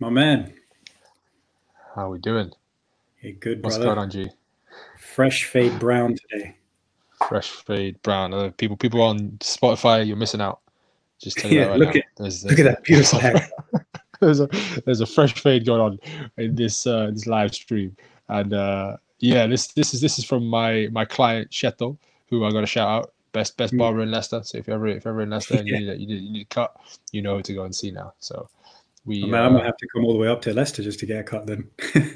My man. How we doing? Hey, good, What's brother. going on, G? Fresh fade brown today. Fresh fade brown. People on Spotify, you're missing out. Just tell you that right look now. Look at that beautiful hair. There's a fresh fade going on in this this live stream, and yeah, this is from my client Sheto, who I got to shout out. Best barber in Leicester. So if you're ever in Leicester and you need a cut, you know who to go and see now. So we. Oh, man, I'm gonna have to come all the way up to Leicester just to get a cut. Then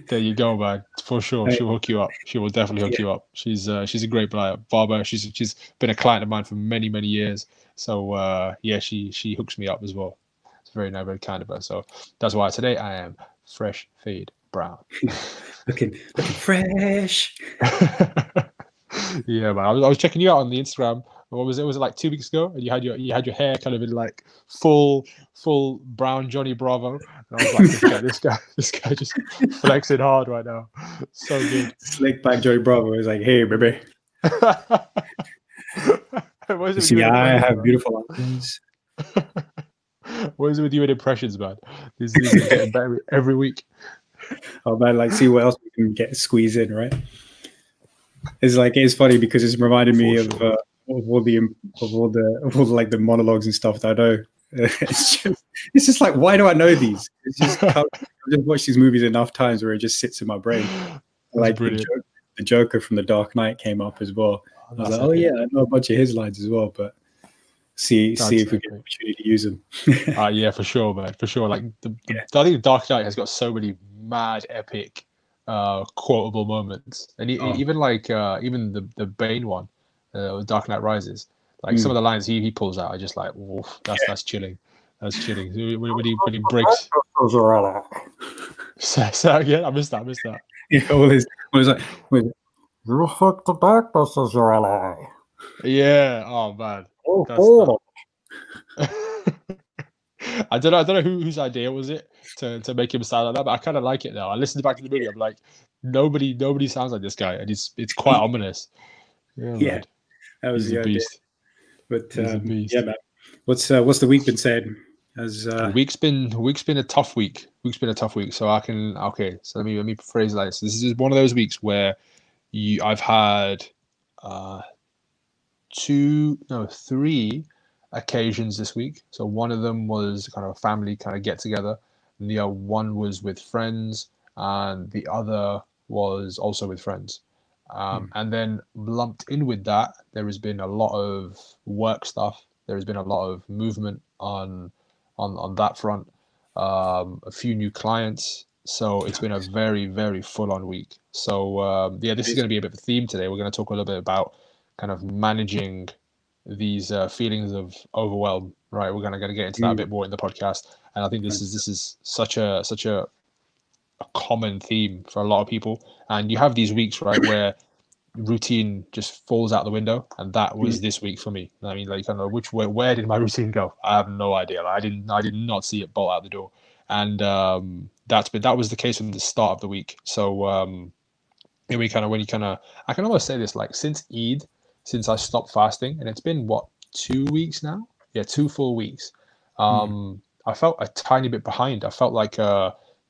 there you go, man. For sure, she'll hook you up. She will definitely hook you up. She's a great barber. She's been a client of mine for many years. So yeah, she hooks me up as well. It's very nice, very kind of her. So that's why today I am fresh fade brown. looking fresh. Yeah, man. I was checking you out on the Instagram. What was it? Was it like 2 weeks ago? And you had your hair kind of in like full brown Johnny Bravo. And I was like, this guy just flexing hard right now. So good. Slick back Johnny Bravo is like, hey, baby. See, I have beautiful eyes. What is it with you and impressions, man? These are getting better every week. Oh man, like see what else we can get squeeze in, right? It's funny because it's reminding me of all the like the monologues and stuff that I know. It's just like, why do I know these? It's just I've just watched these movies enough times where it just sits in my brain. Like the Joker from The Dark Knight came up as well. I was like, oh yeah, I know a bunch of his lines as well, but see if we get an opportunity to use them. Yeah, for sure, man, for sure. Like I think The Dark Knight has got so many mad epic quotable moments, and even like even the Bane one, Dark Knight Rises, like some of the lines he pulls out are just like, woof, that's chilling. That's chilling. When he breaks. So again, I missed that. Yeah, all his like, you fuck the backbusters, your ally. Yeah. Oh man. I don't know whose idea was it to make him sound like that, but I kind of like it now. I listened back to the movie. I'm like, nobody sounds like this guy, and it's quite ominous. Yeah, that was the beast. But yeah, man. What's the week been saying? Week's been a tough week. So So let me phrase it like this. This is one of those weeks where I've had 3 occasions this week. So one of them was kind of a family kind of get together, and the other one was with friends, and the other was also with friends. And then lumped in with that, there has been a lot of work stuff. There has been a lot of movement on that front. A few new clients. So it's been a very full-on week. So yeah, this is going to be a bit of a theme today. We're going to talk a little bit about kind of managing these feelings of overwhelm, right? We're gonna get into that a bit more in the podcast, and I think this is such a common theme for a lot of people. And you have these weeks, right, where routine just falls out the window, and that was this week for me. I mean, like, I don't know where did my routine go? I have no idea. Like, I did not see it bolt out the door, and that was the case from the start of the week. So I can almost say this, like, since I stopped fasting, and it's been 2 weeks now? Yeah, 2 full weeks. I felt a tiny bit behind. I felt like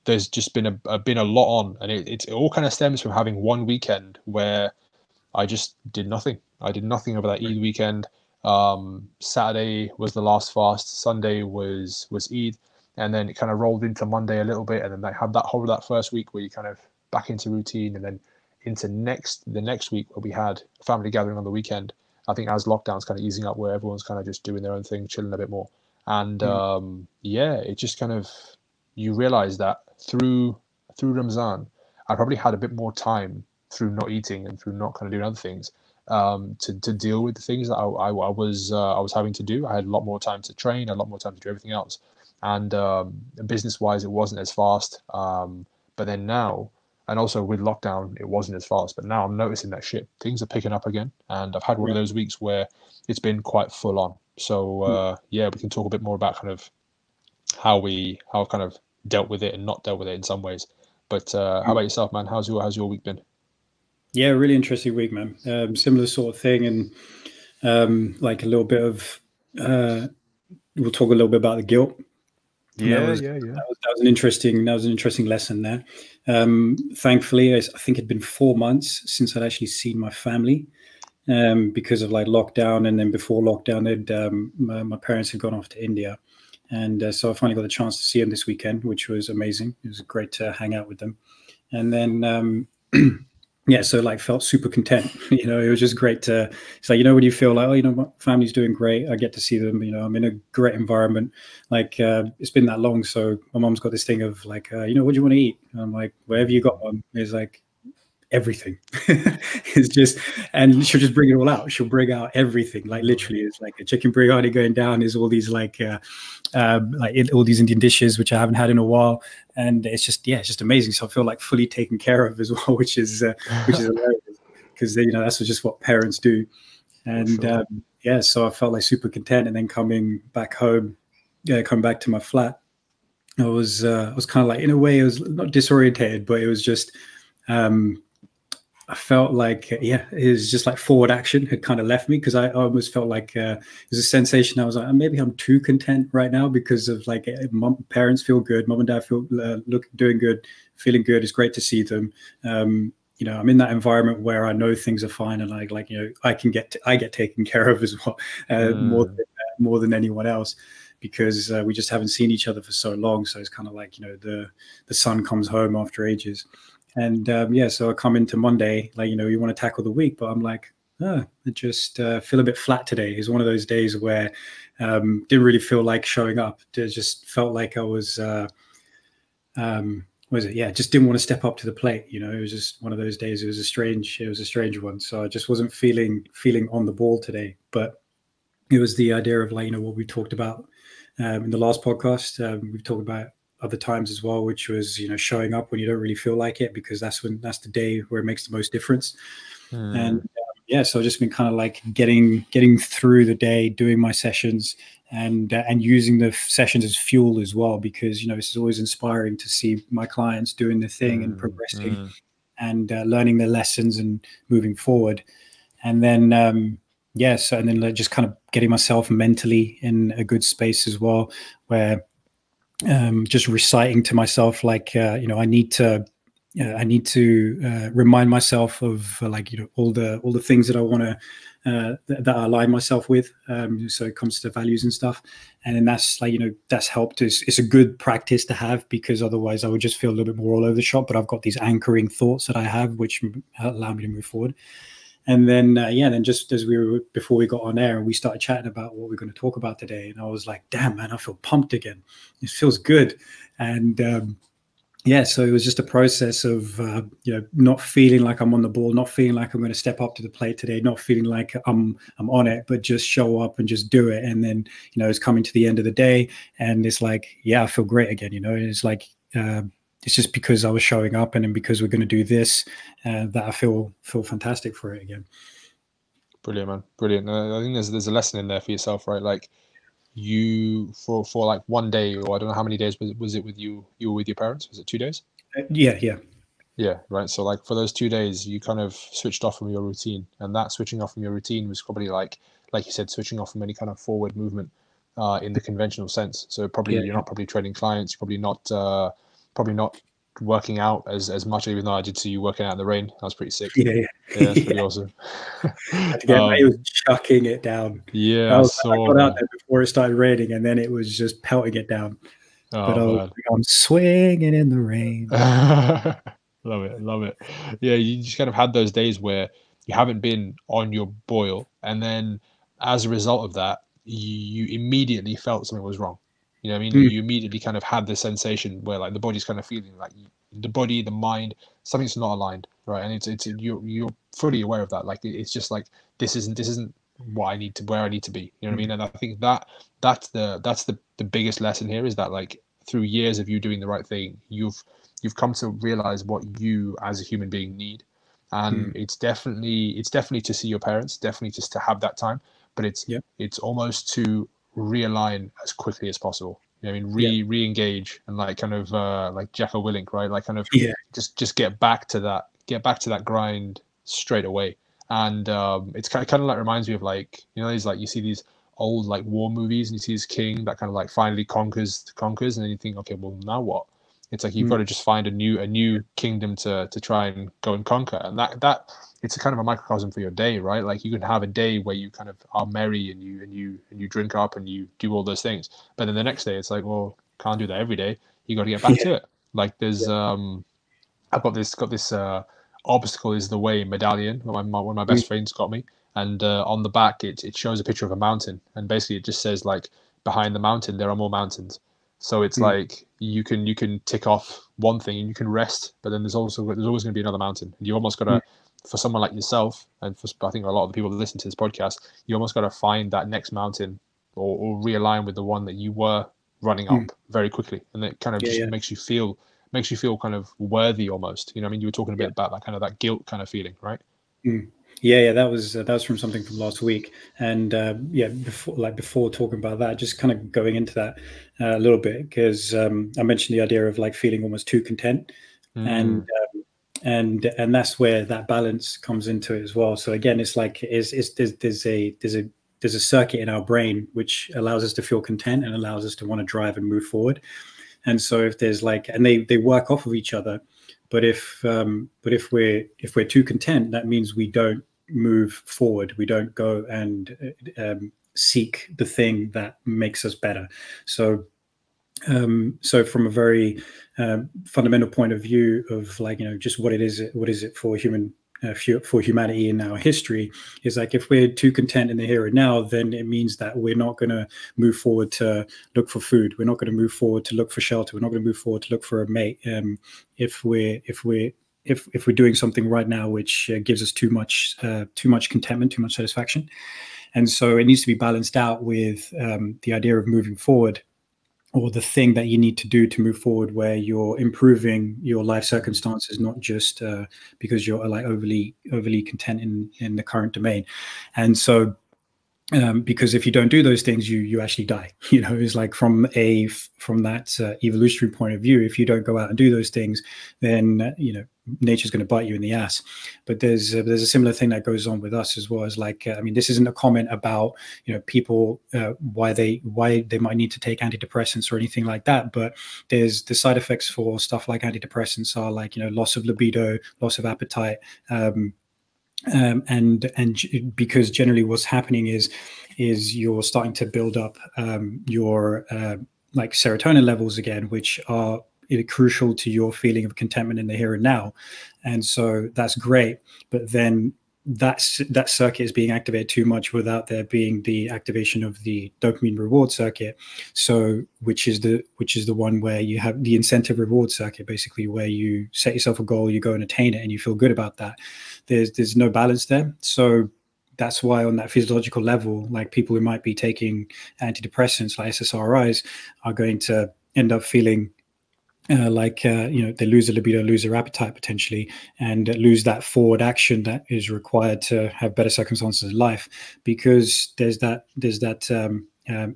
there's just been a lot on, and it all kind of stems from having one weekend where I just did nothing. I did nothing over that Eid weekend. Saturday was the last fast. Sunday was Eid, and then it kind of rolled into Monday a little bit, and then they have that first week where you kind of back into routine, and then into the next week where we had a family gathering on the weekend. I think as lockdown's kind of easing up, where everyone's kind of just doing their own thing, chilling a bit more. And yeah, it just kind of, you realize that through Ramzan, I probably had a bit more time through not eating and through not kind of doing other things to deal with the things that I was having to do. I had a lot more time to train, a lot more time to do everything else. And business wise, it wasn't as fast. But then now, and also with lockdown, it wasn't as fast. But now I'm noticing that things are picking up again. And I've had one of those weeks where it's been quite full on. So yeah, we can talk a bit more about kind of how I've kind of dealt with it and not dealt with it in some ways. But how about yourself, man? How's your week been? Yeah, really interesting week, man. Similar sort of thing, and like a little bit of we'll talk a little bit about the guilt And Yeah, yeah, yeah. that was an interesting lesson there. Thankfully, I think it'd been 4 months since I'd actually seen my family, because of like lockdown, and then before lockdown, my parents had gone off to India, and so I finally got the chance to see them this weekend, which was amazing. It was great to hang out with them, and then yeah, so like felt super content. It was just great to. It's like when you feel like, oh, my family's doing great. I get to see them. I'm in a great environment. Like it's been that long, so my mom's got this thing of like, what do you want to eat? And I'm like, whatever you got, Mom. Is like everything. It's just, and she'll just bring it all out. She'll bring out everything. Like literally, it's like a chicken biryani going down. Is all these like all these Indian dishes which I haven't had in a while, and it's just amazing. So I feel like fully taken care of as well, which is hilarious, because that's just what parents do. And Sure. yeah, so I felt like super content, and then coming back home, coming back to my flat, I was kind of like, in a way, I was not disorientated, but it was just I felt like, it was just like forward action had kind of left me, because I almost felt like it was a sensation. I was like, maybe I'm too content right now, because of like parents feel good, mom and dad feel doing good, feeling good. It's great to see them. I'm in that environment where I know things are fine, and I get taken care of as well, more than anyone else, because we just haven't seen each other for so long. So it's kind of like the son comes home after ages. And so I come into Monday, like, you want to tackle the week, but I'm like, I just feel a bit flat today. It's one of those days where didn't really feel like showing up. It just felt like I was, was it? Yeah, just didn't want to step up to the plate. It was just one of those days. It was a strange one. So I just wasn't feeling on the ball today. But it was the idea of like, what we talked about in the last podcast. We've talked about other times as well, which was showing up when you don't really feel like it, because that's the day where it makes the most difference. And so I've just been kind of like getting through the day, doing my sessions, and using the sessions as fuel as well, because it's always inspiring to see my clients doing the thing and progressing and learning their lessons and moving forward. And then and then just kind of getting myself mentally in a good space as well, where just reciting to myself, like, I need to remind myself of all the things that I want to that I align myself with. So it comes to values and stuff, and then that's like, that's helped. It's a good practice to have, because otherwise I would just feel a little bit more all over the shop. But I've got these anchoring thoughts that I have, which allow me to move forward. And then, then just as before we got on air, we started chatting about what we're going to talk about today. And I was like, damn, man, I feel pumped again. It feels good. And so it was just a process of, not feeling like I'm on the ball, not feeling like I'm going to step up to the plate today, not feeling like I'm on it, but just show up and just do it. And then, it's coming to the end of the day, and it's like, yeah, I feel great again. And it's like, it's just because I was showing up, and then because we're going to do this, that I feel fantastic for it again. Brilliant, man. Brilliant. I think there's a lesson in there for yourself, right? Like you for like one day, or I don't know how many days was it with you were with your parents? Was it 2 days? Yeah. Right. So like for those 2 days, you kind of switched off from your routine, and that switching off from your routine was probably like you said, switching off from any kind of forward movement in the conventional sense. So probably you're not probably training clients, you're probably not working out as much, even though I did see you working out in the rain. That was pretty sick. Yeah, that's pretty awesome. It was chucking it down. Yeah, I saw, got out there before it started raining, and then it was just pelting it down. But I'm swinging in the rain. Love it. Yeah, you just kind of had those days where you haven't been on your boil, and then as a result of that, you immediately felt something was wrong. You know what I mean? You immediately kind of had this sensation where like the body's kind of feeling like the body, the mind, something's not aligned, right? And it's you're fully aware of that. Like it's just like this isn't what I need to where I need to be. You know what I mean? And I think that's the biggest lesson here, is that like through years of you doing the right thing, you've come to realize what you as a human being need. And it's definitely to see your parents, definitely just to have that time, but it's almost to realign as quickly as possible. You know what I mean? Re-engage, and like kind of like Jacko Willink, right? Like kind of just get back to that grind straight away. And it's kind of like reminds me of like, there's like, you see these old like war movies, and you see this king that kind of like finally conquers, and then you think, okay, well now what? It's like you've got to just find a new kingdom to try and go and conquer, and that it's a kind of a microcosm for your day, right? Like you can have a day where you kind of are merry and you drink up and you do all those things, but then the next day it's like, well, can't do that every day. You got to get back to it. Like there's I've got this obstacle is the way medallion. One of my best friends got me, and on the back it shows a picture of a mountain, and basically it just says like behind the mountain there are more mountains. So it's like you can tick off one thing and you can rest, but then there's always going to be another mountain. And you almost got to, for someone like yourself, and for I think a lot of the people that listen to this podcast, you almost got to find that next mountain or realign with the one that you were running up very quickly, and it kind of makes you feel kind of worthy almost. You know, I mean, you were talking a bit about that kind of that guilt kind of feeling, right? Yeah, that was from something from last week, and before talking about that, just kind of going into that a little bit, because I mentioned the idea of like feeling almost too content, and that's where that balance comes into it as well. So again, it's like there's a circuit in our brain which allows us to feel content and allows us to want to drive and move forward. And so if there's like, and they work off of each other, but if we're too content, that means we don't move forward. We don't go and seek the thing that makes us better. So from a very fundamental point of view of like, just what is it for humanity in our history, is like if we're too content in the here and now, then it means that we're not going to move forward to look for food. We're not going to move forward to look for shelter. We're not going to move forward to look for a mate. If we're doing something right now which gives us too much contentment, too much satisfaction, and so it needs to be balanced out with the idea of moving forward, or the thing that you need to do to move forward, where you're improving your life circumstances, not just because you're like overly content in the current domain. And so because if you don't do those things, you actually die. It's like from that evolutionary point of view, if you don't go out and do those things, then nature's going to bite you in the ass. But there's a similar thing that goes on with us as well. As like, I mean, this isn't a comment about people why they might need to take antidepressants or anything like that, but there's the side effects for stuff like antidepressants are like loss of libido, loss of appetite, and because generally what's happening is you're starting to build up your like serotonin levels again, which are crucial to your feeling of contentment in the here and now. And so that's great, but then that circuit is being activated too much without there being the activation of the dopamine reward circuit. So which is the one where you have the incentive reward circuit, basically, where you set yourself a goal, you go and attain it, and you feel good about that. There's no balance there. So that's why on that physiological level, like people who might be taking antidepressants like SSRIs are going to end up feeling they lose their libido, lose their appetite potentially, and lose that forward action that is required to have better circumstances in life, because there's that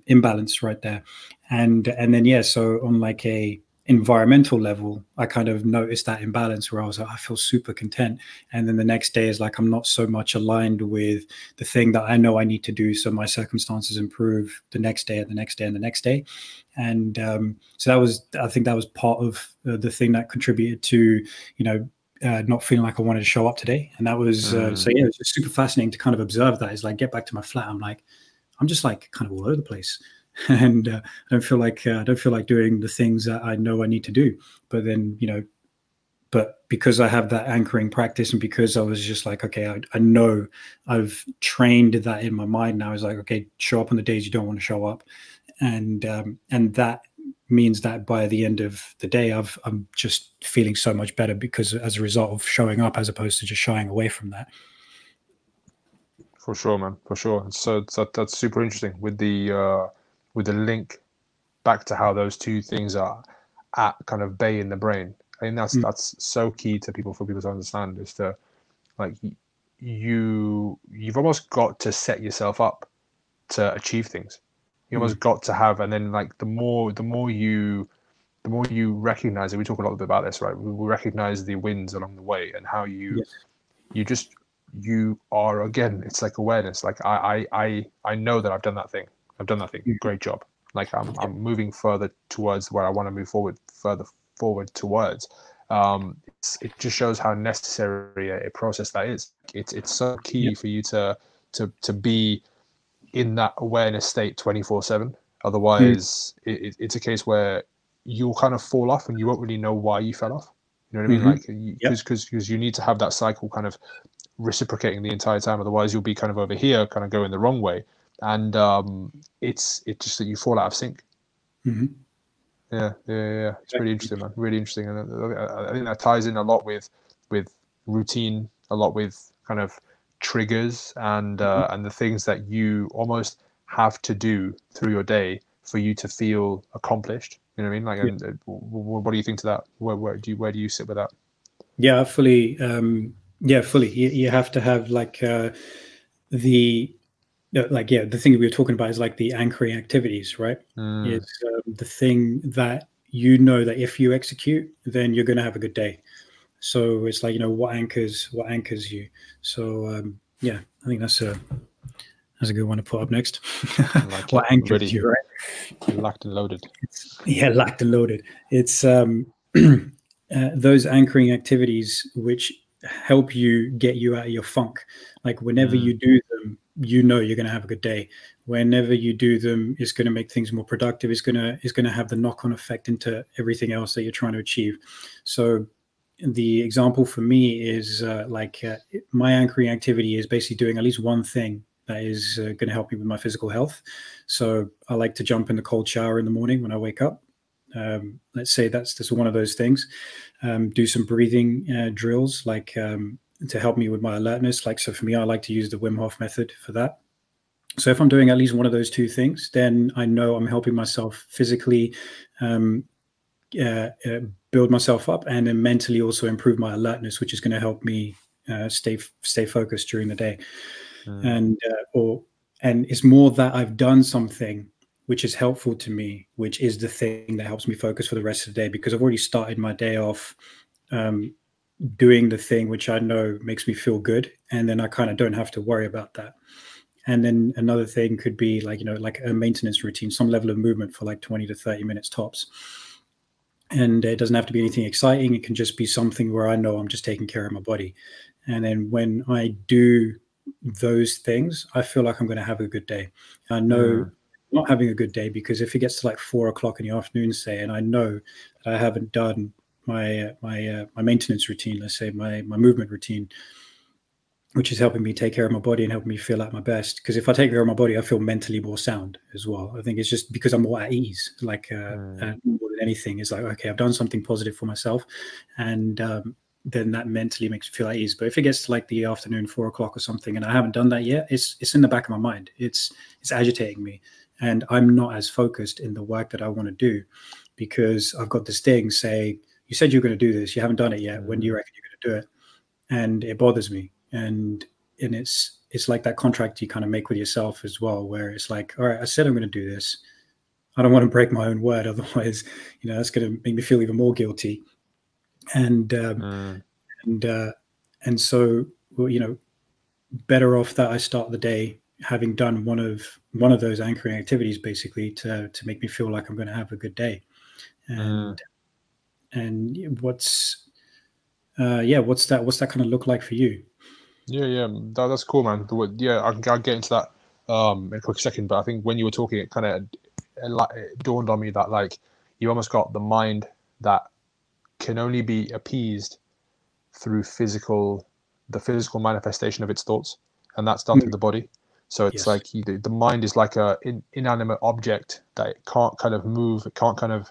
imbalance right there. And then so on like a environmental level, I kind of noticed that imbalance where I was like, I feel super content, and then the next day is like I'm not so much aligned with the thing that I know I need to do, so my circumstances improve the next day and the next day and the next day. And so I think that was part of the thing that contributed to not feeling like I wanted to show up today. And that was it was just super fascinating to kind of observe that. Is like, get back to my flat, I'm just like kind of all over the place. And I don't feel like doing the things that I know I need to do. But then but because I have that anchoring practice, and because I was just like, okay, I know I've trained that in my mind now. Is like, okay, show up on the days you don't want to show up, and that means that by the end of the day, I'm just feeling so much better, because as a result of showing up as opposed to just shying away from that. For sure, man, for sure. So that's super interesting with the link back to how those two things are at kind of bay in the brain. I think that's so key for people to understand, is to like you've almost got to set yourself up to achieve things. You almost got to have, and then like the more you recognize it. We talk a lot about this, right? We recognize the wins along the way, and how you just you are, again, it's like awareness. Like I know that I've done that thing. I've done that thing. Great job. Like I'm moving further towards where I want to move forward, further forward towards. It just shows how necessary a process that is. It's so key for you to be in that awareness state 24/7. Otherwise, it's a case where you'll kind of fall off and you won't really know why you fell off. You know what I mean? Like, because you need to have that cycle kind of reciprocating the entire time. Otherwise, you'll be kind of over here, kind of going the wrong way, and it's just that you fall out of sync. Yeah. It's really interesting, man. Really interesting, and I think that ties in a lot with routine, a lot with kind of triggers and the things that you almost have to do through your day for you to feel accomplished. You know what I mean? Like, and what do you think to that? Where do you sit with that? Yeah, fully. Fully. You have to have like the the thing we were talking about is like the anchoring activities, right? It's the thing that you know that if you execute, then you're going to have a good day. So it's like, what anchors you. So yeah, I think that's a good one to put up next. Like what anchors you, right? Locked and loaded. Locked and loaded. It's those anchoring activities which help you get you out of your funk. Like whenever you do them, you know you're going to have a good day. Whenever you do them, it's going to make things more productive. It's going to have the knock-on effect into everything else that you're trying to achieve. So the example for me is my anchoring activity is basically doing at least one thing that is going to help me with my physical health. So I like to jump in the cold shower in the morning when I wake up. Let's say that's one of those things. Do some breathing drills, like to help me with my alertness. Like, so for me, I like to use the Wim Hof method for that. So if I'm doing at least one of those two things, then I know I'm helping myself physically build myself up, and then mentally also improve my alertness, which is going to help me stay focused during the day. And it's more that I've done something which is helpful to me, which is the thing that helps me focus for the rest of the day, because I've already started my day off doing the thing which I know makes me feel good, and then I kind of don't have to worry about that. And then another thing could be like, like a maintenance routine, some level of movement for like 20 to 30 minutes tops. And it doesn't have to be anything exciting. It can just be something where I know I'm just taking care of my body. And then when I do those things, I feel like I'm going to have a good day. I know not having a good day, because if it gets to like 4 o'clock in the afternoon, say, and I know that I haven't done my maintenance routine, let's say my movement routine, which is helping me take care of my body and helping me feel at my best. Because if I take care of my body, I feel mentally more sound as well. I think it's just because I'm more at ease, like more than anything. It's like, okay, I've done something positive for myself, and then that mentally makes me feel at ease. But if it gets to like the afternoon, 4 o'clock or something, and I haven't done that yet, it's in the back of my mind. It's agitating me, and I'm not as focused in the work that I want to do, because I've got this thing say, you said you're going to do this, you haven't done it yet. When do you reckon you're going to do it? And it bothers me. And it's like that contract you kind of make with yourself as well, where it's like, all right, I said I'm going to do this. I don't want to break my own word. Otherwise, that's going to make me feel even more guilty. And so, better off that I start the day having done one of those anchoring activities, basically to make me feel like I'm going to have a good day. And what's that kind of look like for you? Yeah, that's cool, man. I'll get into that in a quick second. But I think when you were talking, it dawned on me that like you almost got the mind that can only be appeased through the physical manifestation of its thoughts, and that's done through the body. So it's like the mind is like a inanimate object that it can't kind of move, it can't kind of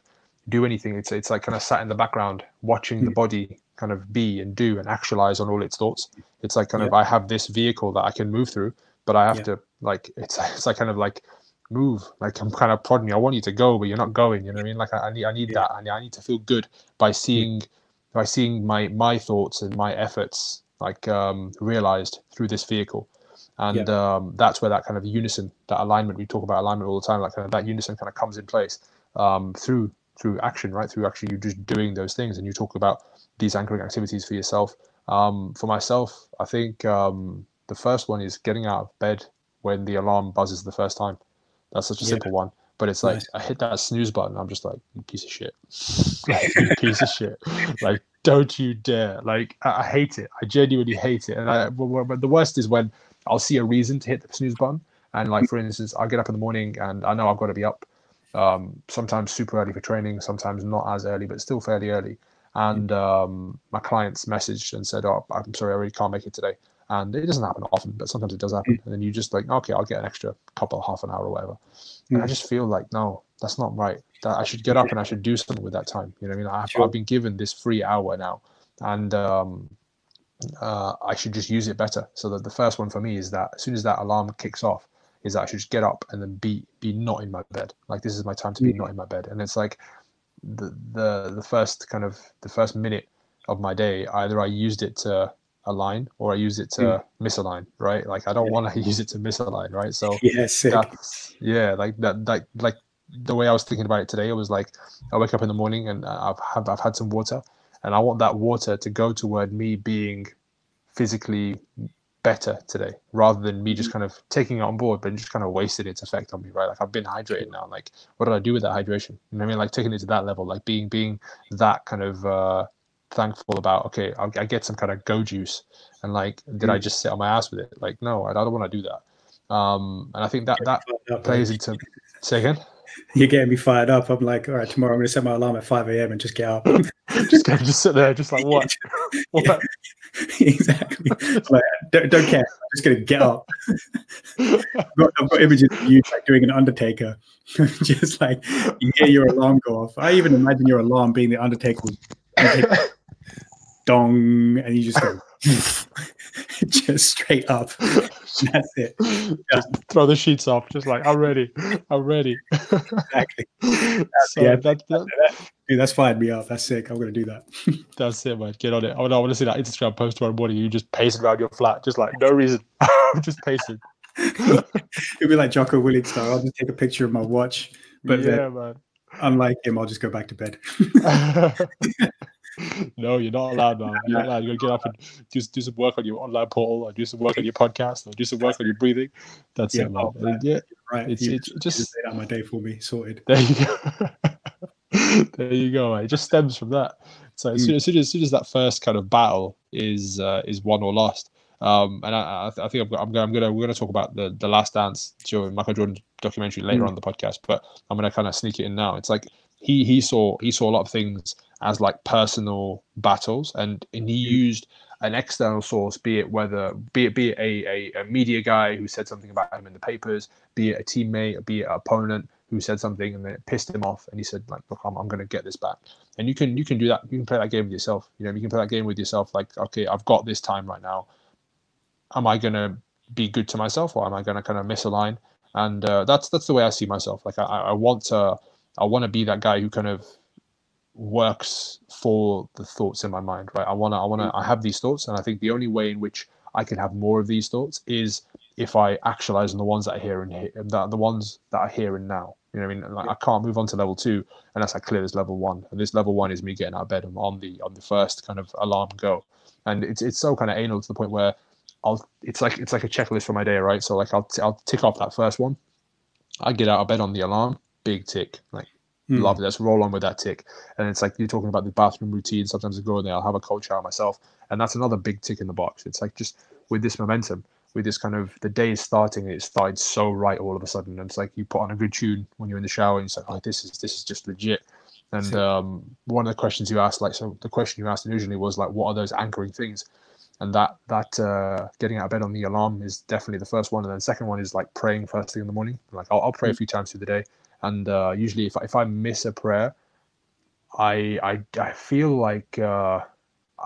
do anything. It's like kind of sat in the background watching the body kind of be and do and actualize on all its thoughts. It's like kind of, I have this vehicle that I can move through, but I have to like, it's like kind of like move, like I'm kind of prodding you. I want you to go, but you're not going. You know what I mean? Like I need that. I need to feel good by seeing my thoughts and my efforts like realized through this vehicle. And that's where that kind of unison, that alignment, we talk about alignment all the time, like kind of that unison kind of comes in place through action, right? Through actually you just doing those things. And you talk about these anchoring activities for yourself. For myself, I think the first one is getting out of bed when the alarm buzzes the first time. That's such a simple one. But it's like Nice. I hit that snooze button. I'm just like, you piece of shit. Like, you piece of shit. Like, don't you dare. Like, I hate it. I genuinely hate it. And but the worst is when I'll see a reason to hit the snooze button. And like, for instance, I get up in the morning and I know I've got to be up. Sometimes super early for training, sometimes not as early, but still fairly early. And my clients messaged and said, "Oh, I'm sorry, I really can't make it today." And it doesn't happen often, but sometimes it does happen. And then you just like, okay, I'll get an extra couple, half an hour or whatever. And I just feel like, no, that's not right. That I should get up and I should do something with that time. You know what I mean? I've been given this free hour now, and I should just use it better. So that the first one for me is that as soon as that alarm kicks off, is that I should just get up and then be not in my bed. Like, this is my time to be not in my bed. And it's like the first minute of my day, either I used it to align or I used it to misalign, right? Like, I don't want to use it to misalign, right? So that's like that like the way I was thinking about it today, it was like I wake up in the morning and I've had some water, and I want that water to go toward me being physically better today, rather than me just kind of taking it on board but just kind of wasted its effect on me, right? Like, I've been hydrated now. Like, what did I do with that hydration? You know what I mean? Like, taking it to that level, like being that kind of thankful about, okay, I get some kind of go juice, and like, did I just sit on my ass with it? Like, no, I don't want to do that. And I think that plays into. Say again. You're getting me fired up. I'm like, all right, tomorrow I'm going to set my alarm at 5 a.m. and just get up. just sit there, just like, what? What? Exactly. Like, don't care. I'm just going to get up. I've got images of you like doing an Undertaker. Just like, you hear your alarm go off. I even imagine your alarm being the Undertaker. Dong, and you just go just straight up. That's it. Just throw the sheets off. Just like, I'm ready. Exactly. So dude, that's fired me up. That's sick. I'm gonna do that. That's it, man. Get on it. I want to see that Instagram post tomorrow morning. You just pacing around your flat, just like, no reason. I'm just pacing. It'll be like Jocko Willink style. I'll just take a picture of my watch, but then, man. Unlike him, I'll just go back to bed. No, you're not allowed, man. You're not allowed. You gotta get up and do some work on your online portal, or do some work on your podcast, or do some work on your breathing. That's it, man. Yeah, right. It's just made out my day for me. Sorted. There you go. There you go, man. It just stems from that. So as soon as that first kind of battle is won or lost, and I think we're gonna talk about the Last Dance, Michael Jordan documentary later on in the podcast, but I'm gonna kind of sneak it in now. It's like he saw a lot of things as like personal battles, and he used an external source, be it a media guy who said something about him in the papers, be it a teammate, be it an opponent who said something and then it pissed him off, and he said, like, look, I'm going to get this back. And you can do that. You can play that game with yourself. You know, you can play that game with yourself. Like, okay, I've got this time right now. Am I going to be good to myself, or am I going to kind of misalign? And that's the way I see myself. Like, I want to be that guy who kind of works for the thoughts in my mind, right? I have these thoughts, and I think the only way in which I can have more of these thoughts is if I actualize on the ones that are here and here, the ones that are here and now. You know what I mean? Like, I can't move on to level 2 unless I clear this level 1, and this level 1 is me getting out of bed on the first kind of alarm go. And it's so kind of anal to the point where it's like a checklist for my day, right? So like I'll tick off that first one. I get out of bed on the alarm, big tick, like, love it. Let's roll on with that tick. And it's like you're talking about the bathroom routine. Sometimes I go in there, I'll have a cold shower myself, and that's another big tick in the box. It's like, just with this momentum, with this kind of, the day is starting, it started so right all of a sudden, and it's like you put on a good tune when you're in the shower, and it's like, oh, this is just legit. And one of the questions you asked, the question you asked originally was like, what are those anchoring things? And that getting out of bed on the alarm is definitely the first one. And then the second one is like praying first thing in the morning. Like, I'll pray a few times through the day. And usually if I miss a prayer, I feel like,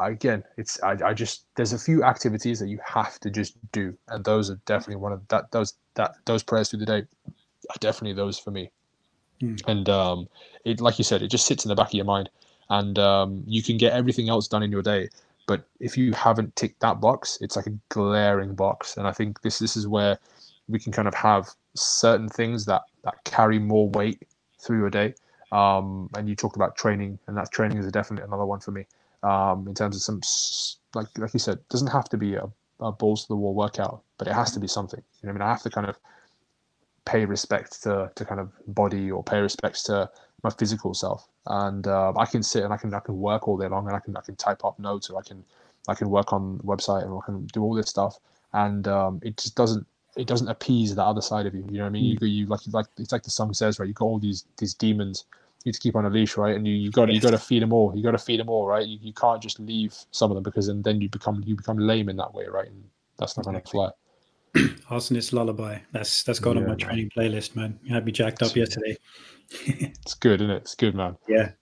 again, there's a few activities that you have to just do. And those are definitely one of those prayers through the day are definitely those for me. And it, like you said, it just sits in the back of your mind, and you can get everything else done in your day. But if you haven't ticked that box, it's like a glaring box. And I think this is where we can kind of have certain things that carry more weight through your day. And you talked about training, and that training is definitely another one for me. in terms of some, like you said, it doesn't have to be a balls to the wall workout, but it has to be something. You know what I mean? I have to kind of pay respect to kind of body, or pay respects to my physical self. And I can sit and I can work all day long, and I can type up notes, or I can work on the website, and I can do all this stuff. And it just doesn't appease the other side of you. You know what I mean? You like it's like the song says, right? You got all these demons you need to keep on a leash, right? And you got to feed them all. You got to feed them all, right? You can't just leave some of them, because then you become lame in that way, right? And that's not going to fly. Arsonist's Lullaby. That's gone on my training playlist, man. You had me jacked up yesterday. It's good, isn't it? It's good, man. Yeah.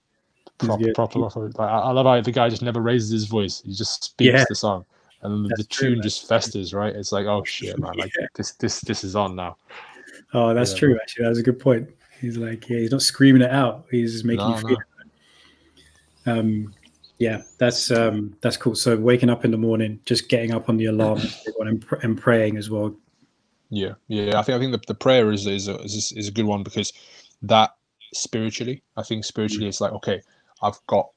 Proper. Like, I love how the guy just never raises his voice. He just speaks the song, and the tune just festers, right? It's like, oh shit, man! Like this is on now. Oh, that's true. Actually, that's a good point. He's like, he's not screaming it out. He's just making you feel it. Yeah, that's cool. So waking up in the morning, just getting up on the alarm and praying as well. Yeah. I think the prayer is a good one, because that spiritually, it's like, okay, I've got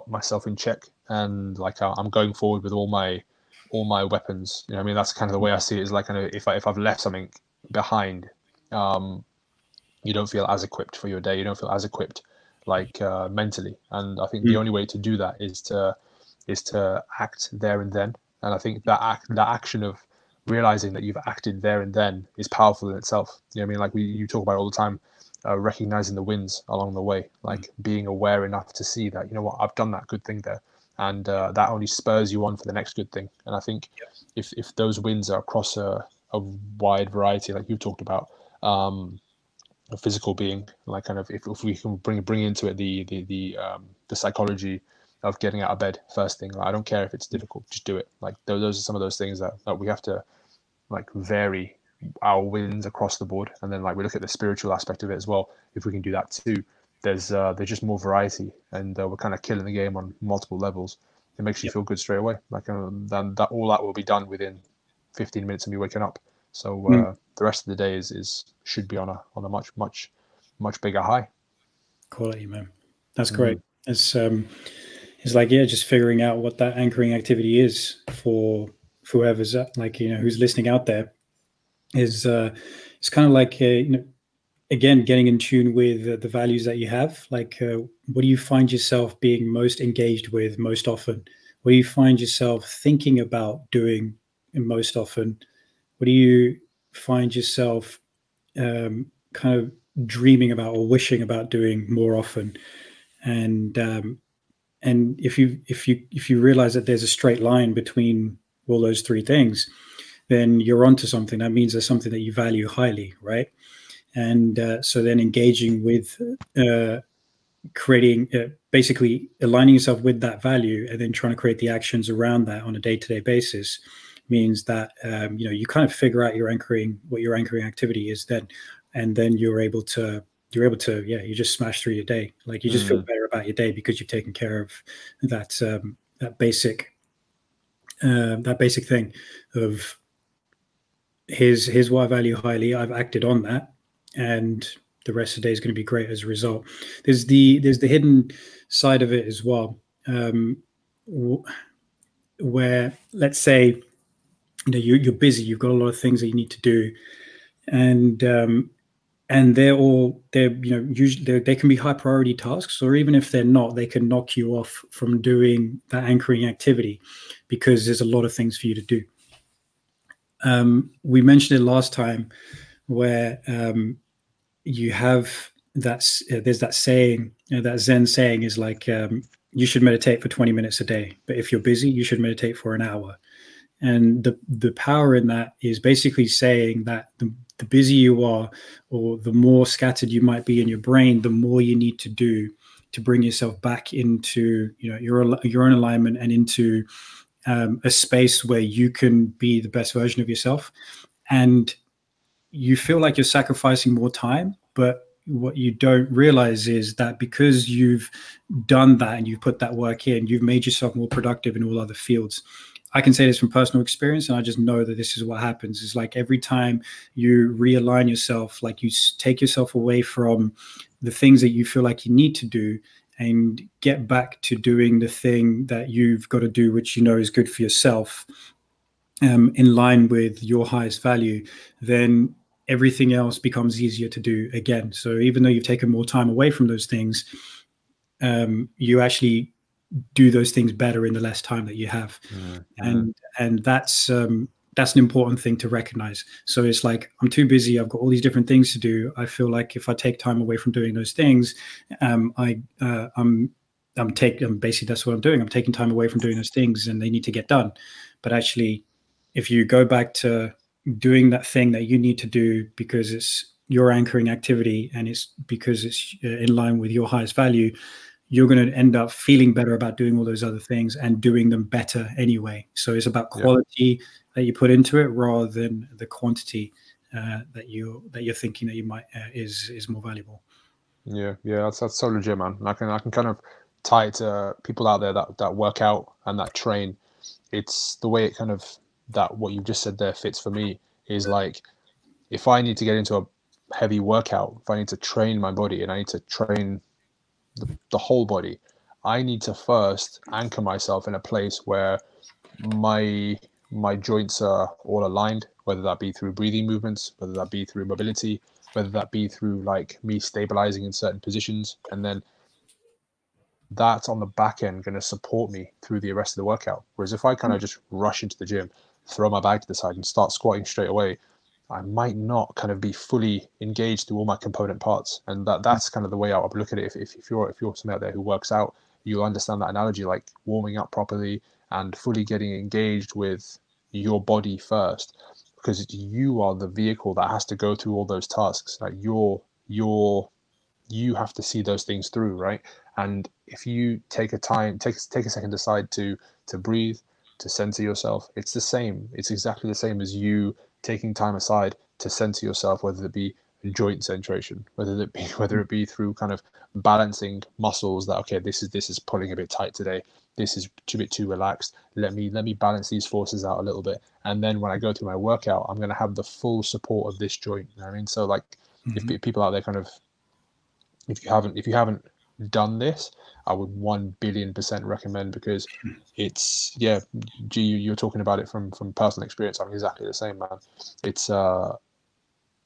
myself in check, and like I'm going forward with all my weapons. You know what I mean? That's kind of the way I see it. Is like, kind of, if I've left something behind, you don't feel as equipped for your day. You don't feel as equipped, like mentally. And I think the only way to do that is to act there and then. And I think that action of realizing that you've acted there and then is powerful in itself. You know what I mean? Like you talk about it all the time, recognizing the wins along the way, like being aware enough to see that, you know what, I've done that good thing there. And that only spurs you on for the next good thing. And I think if those wins are across a wide variety, like you talked about, a physical being, like kind of if we can bring into it the psychology of getting out of bed first thing. Like, I don't care if it's difficult, just do it. Like those are some of those things that we have to like vary our wins across the board. And then like we look at the spiritual aspect of it as well. If we can do that too, there's just more variety, and we're kind of killing the game on multiple levels. It makes you feel good straight away. Like then that all that will be done within 15 minutes of me waking up. So the rest of the day should be on a much bigger high. Quality, man. That's great. It's like, just figuring out what that anchoring activity is for whoever's like, who's listening out there. Is it's kind of like again, getting in tune with the values that you have. Like, what do you find yourself being most engaged with most often? What do you find yourself thinking about doing most often? What do you find yourself kind of dreaming about or wishing about doing more often? And if you realize that there's a straight line between all those three things, then you're onto something. That means there's something that you value highly, right? And so then engaging with creating, basically aligning yourself with that value, and then trying to create the actions around that on a day-to-day basis, means that you kind of figure out what your anchoring activity is then, and then you're able to you just smash through your day. Like, you just feel better about your day because you've taken care of that basic thing of here's what I value highly. I've acted on that, and the rest of the day is going to be great as a result. There's the hidden side of it as well, where, let's say, you're busy, you've got a lot of things that you need to do, and usually they can be high priority tasks, or even if they're not, they can knock you off from doing that anchoring activity because there's a lot of things for you to do. We mentioned it last time, where you have there's that saying, that Zen saying is like, you should meditate for 20 minutes a day, but if you're busy, you should meditate for an hour. And the power in that is basically saying that the busier you are, or the more scattered you might be in your brain, the more you need to do to bring yourself back into your own alignment, and into a space where you can be the best version of yourself. And you feel like you're sacrificing more time, but what you don't realize is that because you've done that and you've put that work in, you've made yourself more productive in all other fields. I can say this from personal experience, and I just know that this is what happens. It's like every time you realign yourself, like you take yourself away from the things that you feel like you need to do, and get back to doing the thing that you've got to do, which you know is good for yourself, in line with your highest value, then everything else becomes easier to do again. So even though you've taken more time away from those things, you actually do those things better in the less time that you have. And that's an important thing to recognize. So it's like, I'm too busy, I've got all these different things to do. I feel like if I take time away from doing those things, I'm basically, that's what I'm doing. I'm taking time away from doing those things, and they need to get done. But actually, if you go back to doing that thing that you need to do because it's your anchoring activity and it's because it's in line with your highest value, you're going to end up feeling better about doing all those other things and doing them better anyway. So it's about quality that you put into it rather than the quantity that you're thinking that you might is more valuable. Yeah, that's so legit, man. And I can kind of tie it to people out there that work out and that train. It's the way it kind of, that what you've just said there fits for me is like, if I need to get into a heavy workout, if I need to train my body and I need to train the whole body, I need to first anchor myself in a place where my joints are all aligned, whether that be through breathing movements, whether that be through mobility, whether that be through like me stabilizing in certain positions. And then that's on the back end going to support me through the rest of the workout. Whereas if I kind of just rush into the gym, throw my bag to the side and start squatting straight away, I might not kind of be fully engaged through all my component parts. And that's kind of the way I would look at it. If you're somebody out there who works out, you understand that analogy, like warming up properly and fully getting engaged with your body first, because you are the vehicle that has to go through all those tasks. Like you have to see those things through, right? And if you take a second aside to breathe, to center yourself, it's the same. It's exactly the same as you taking time aside to center yourself, whether it be joint centration, whether it be through kind of balancing muscles that, okay, this is pulling a bit tight today, this is a bit too relaxed, let me balance these forces out a little bit, and then when I go through my workout, I'm going to have the full support of this joint. You know what I mean? So like, if people out there kind of, if you haven't done this, I would 1,000,000,000% recommend, because it's, you're talking about it from personal experience. I'm exactly the same, man. It's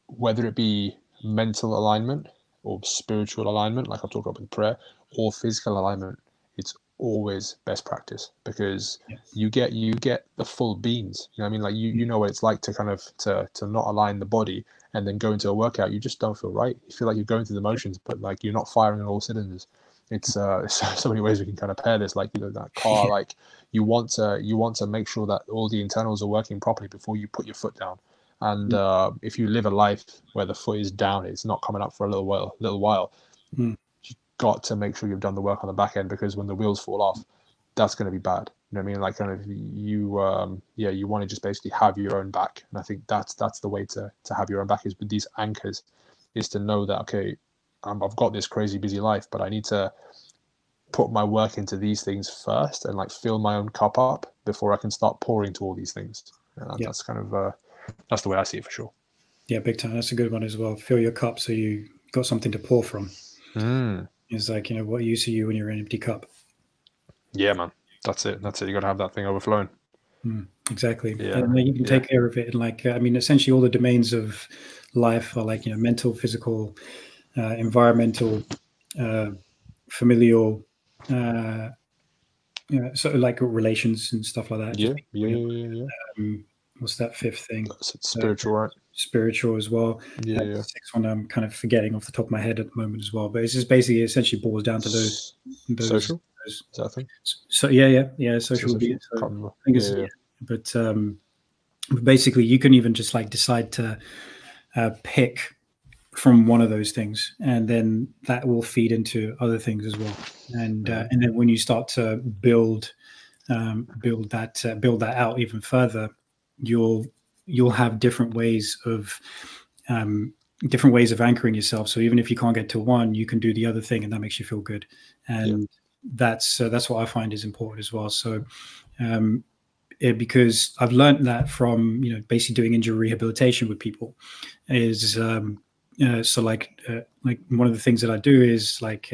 whether it be mental alignment or spiritual alignment, like I've talked about with prayer, or physical alignment, it's always best practice, because you get the full beans. You know what I mean? Like you know what it's like to kind of to not align the body and then go into a workout. You just don't feel right. You feel like you're going through the motions, but like you're not firing on all cylinders. It's so many ways we can kind of pair this. Like, you know, that car, like you want to make sure that all the internals are working properly before you put your foot down. And if you live a life where the foot is down, it's not coming up for a little while. You've got to make sure you've done the work on the back end, because when the wheels fall off, that's going to be bad. You know what I mean? Like, kind of you want to just basically have your own back. And I think that's the way to have your own back, is with these anchors, is to know that, okay, I've got this crazy busy life, but I need to put my work into these things first and like fill my own cup up before I can start pouring to all these things. That's kind of that's the way I see it, for sure. Yeah, big time. That's a good one as well. Fill your cup so you got something to pour from. It's like, you know, what use are you when you're in an empty cup? Yeah, man. That's it. You got to have that thing overflowing. Exactly. Yeah. And you can take care of it. And like, I mean, essentially all the domains of life are like, you know, mental, physical, environmental, familial, sort of like relations and stuff like that. Yeah. What's that fifth thing? Spiritual, right? Spiritual as well. Yeah. The sixth one I'm kind of forgetting off the top of my head at the moment as well. But it's just basically essentially boils down to those social. Is that a thing? So yeah. Social would be. So I think it's, but basically you can even just like decide to pick from one of those things, and then that will feed into other things as well. And then when you start to build that out even further, you'll have different ways of anchoring yourself. So even if you can't get to one, you can do the other thing, and that makes you feel good. And that's what I find is important as well. So because I've learned that from, you know, basically doing injury rehabilitation with people, is so like one of the things that I do is like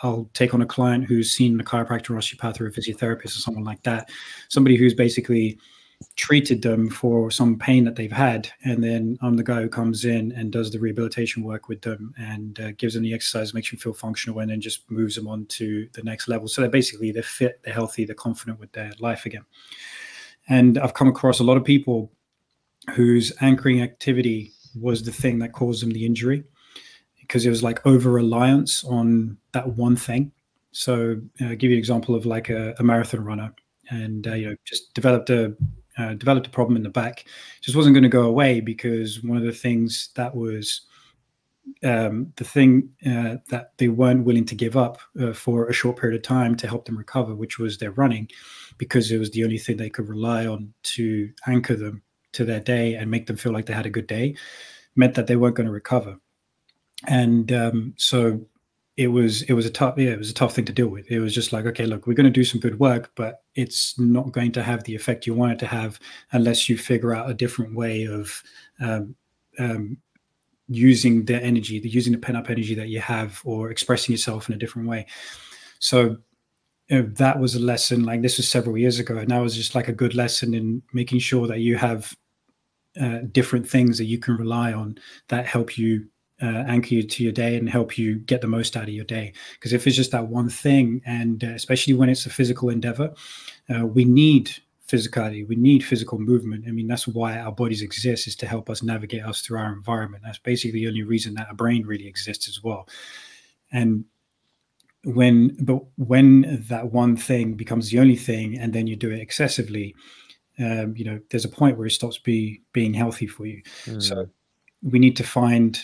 I'll take on a client who's seen a chiropractor, osteopath, or a physiotherapist, or someone like that, somebody who's basically treated them for some pain that they've had, and then I'm the guy who comes in and does the rehabilitation work with them and gives them the exercise, makes them feel functional, and then just moves them on to the next level. So they're fit, they're healthy, they're confident with their life again. And I've come across a lot of people whose anchoring activity was the thing that caused them the injury, because it was like over reliance on that one thing. So I'll give you an example of like a marathon runner, and just developed a problem in the back. Just wasn't going to go away, because one of the things that was the thing that they weren't willing to give up for a short period of time to help them recover, which was their running, because it was the only thing they could rely on to anchor them to their day and make them feel like they had a good day, meant that they weren't going to recover. And so it was a tough thing to deal with. It was just like, okay, look, we're going to do some good work, but it's not going to have the effect you want it to have unless you figure out a different way of using the energy, using the pent-up energy that you have, or expressing yourself in a different way. So that was a lesson. Like, this was several years ago, and that was just like a good lesson in making sure that you have different things that you can rely on that help you anchor you to your day and help you get the most out of your day. Because if it's just that one thing, and especially when it's a physical endeavor, we need physicality, we need physical movement. I mean, that's why our bodies exist, is to help us navigate us through our environment. That's basically the only reason that our brain really exists as well. And when that one thing becomes the only thing, and then you do it excessively, there's a point where it stops being healthy for you. So we need to find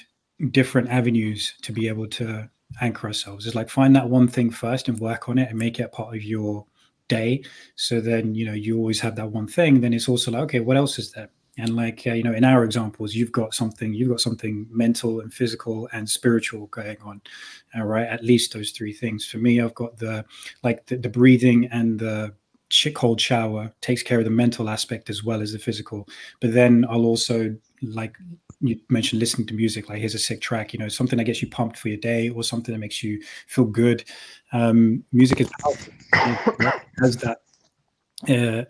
different avenues to be able to anchor ourselves. It's like, find that one thing first and work on it and make it part of your day. So then, you always have that one thing. Then it's also like, okay, what else is there? And like, in our examples, you've got something mental and physical and spiritual going on. All right. At least those three things. For me, I've got the breathing and the cold shower takes care of the mental aspect as well as the physical. But then I'll also, like you mentioned, listening to music, like, here's a sick track, something that gets you pumped for your day, or something that makes you feel good. Music is powerful.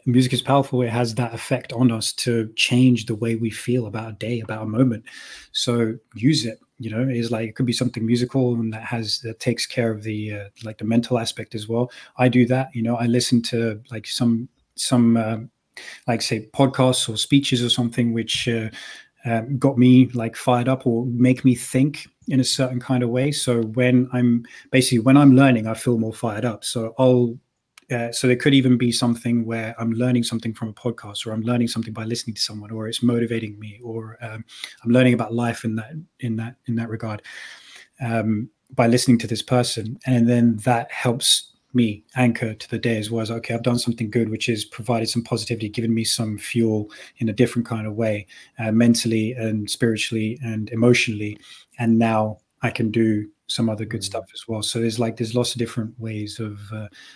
Music is powerful. It has that effect on us to change the way we feel about a day, about a moment. So use it. It's like, it could be something musical and that takes care of the like the mental aspect as well. I do that. I listen to like some like, say, podcasts or speeches or something which got me like fired up, or make me think in a certain kind of way. So when I'm learning, I feel more fired up. So so there could even be something where I'm learning something from a podcast, or I'm learning something by listening to someone, or it's motivating me, or I'm learning about life in that regard by listening to this person, and then that helps me anchor to the day as well. As, okay, I've done something good, which has provided some positivity, given me some fuel in a different kind of way, mentally and spiritually and emotionally, and now I can do some other good stuff as well. So there's lots of different ways of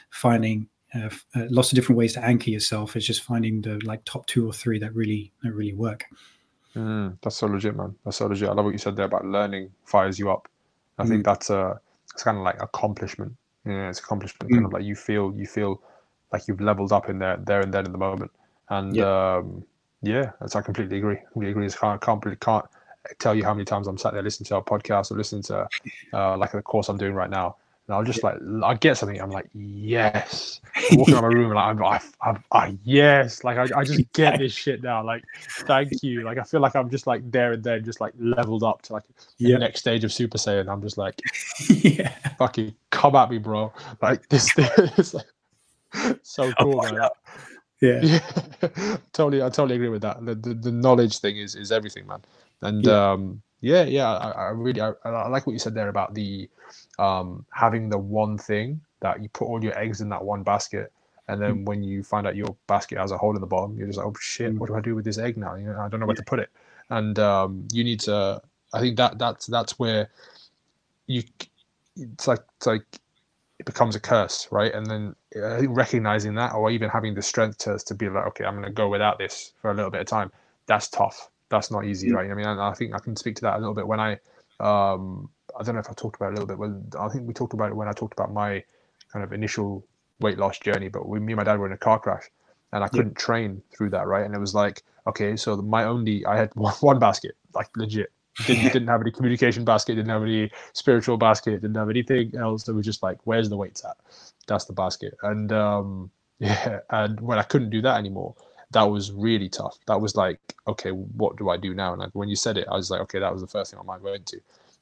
finding lots of different ways to anchor yourself. It's just finding the top 2 or 3 that really work. That's so legit, man. That's so legit. I love what you said there about learning fires you up. I think it's kind of like accomplishment. It's accomplishment. Kind of like you feel like you've leveled up in there and then in the moment. And I completely agree. I can't tell you how many times I'm sat there listening to our podcast or listening to like the course I'm doing right now, and I'll just I get something, I'm like, yes. I'm walking around my room and I'm yes, like I just get this shit now. Like, thank you. Like, I feel like I'm just like there and then, just like leveled up to like the next stage of Super Saiyan. I'm just like, fucking come at me, bro. Like, this thing is like so cool, man. Yeah. I totally agree with that. The knowledge thing is everything, man. And I really like what you said there about the having the one thing that you put all your eggs in that one basket, and then when you find out your basket has a hole in the bottom, you're just like, oh shit, what do I do with this egg now? I don't know where to put it. And you need to. I think that's where it's like it becomes a curse, right? And then I think recognizing that, or even having the strength to be like, okay, I'm going to go without this for a little bit of time. That's tough. That's not easy, right? I mean, I think I can speak to that a little bit when I I don't know if I talked about it a little bit. Well, I think we talked about it when I talked about my kind of initial weight loss journey. But me and my dad were in a car crash, and I couldn't train through that, right? And it was like, okay, so I had one basket, like legit. Didn't have any communication basket, didn't have any spiritual basket, didn't have anything else. It was just like, where's the weights at? That's the basket. And yeah, and when I couldn't do that anymore, that was really tough. That was like, okay, what do I do now? And when you said it, I was like, okay, that was the first thing my mind went to.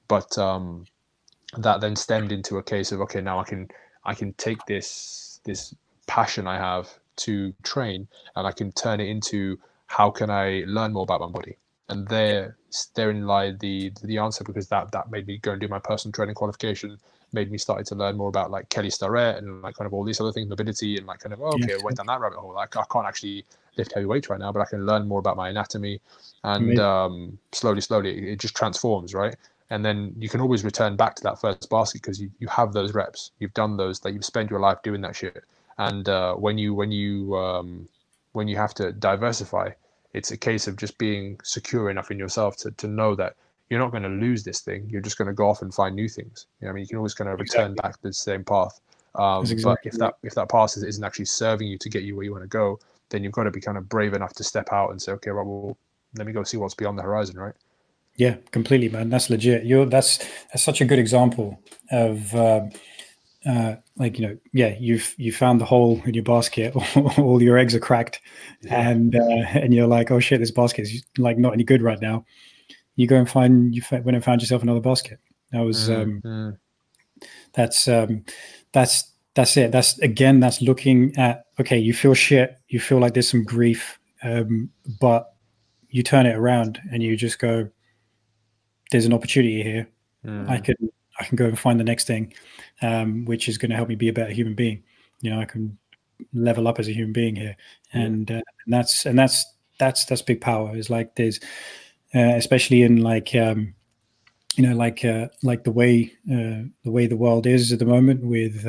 But that then stemmed into a case of, okay, now I can take this passion I have to train, and I can turn it into, how can I learn more about my body? And therein lied the answer, because that made me go and do my personal training qualification, made me started to learn more about like Kelly Starrett and like kind of all these other things, mobility, and like kind of, okay, I went down that rabbit hole. Like, I can't actually lift heavy weights right now, but I can learn more about my anatomy, and slowly it just transforms, right? And then you can always return back to that first basket, because you have those reps, you've done those, that you've spent your life doing that shit. And when you have to diversify, it's a case of just being secure enough in yourself to know that you're not going to lose this thing. You're just going to go off and find new things. You know what I mean? You can always kind of return back to the same path. But if that path isn't actually serving you to get you where you want to go, then you've got to be kind of brave enough to step out and say, okay, right, well, let me go see what's beyond the horizon, right? Yeah, completely, man. That's legit. That's such a good example of like, you found the hole in your basket, all your eggs are cracked, and you're like, oh shit, this basket is like not any good right now. You go and went and found yourself another basket. That was that's it. That's looking at, okay, you feel shit, you feel like there's some grief, but you turn it around and you just go, there's an opportunity here. I can go and find the next thing, which is going to help me be a better human being. I can level up as a human being here, and that's big power. Is like there's especially in like like the way the world is at the moment, with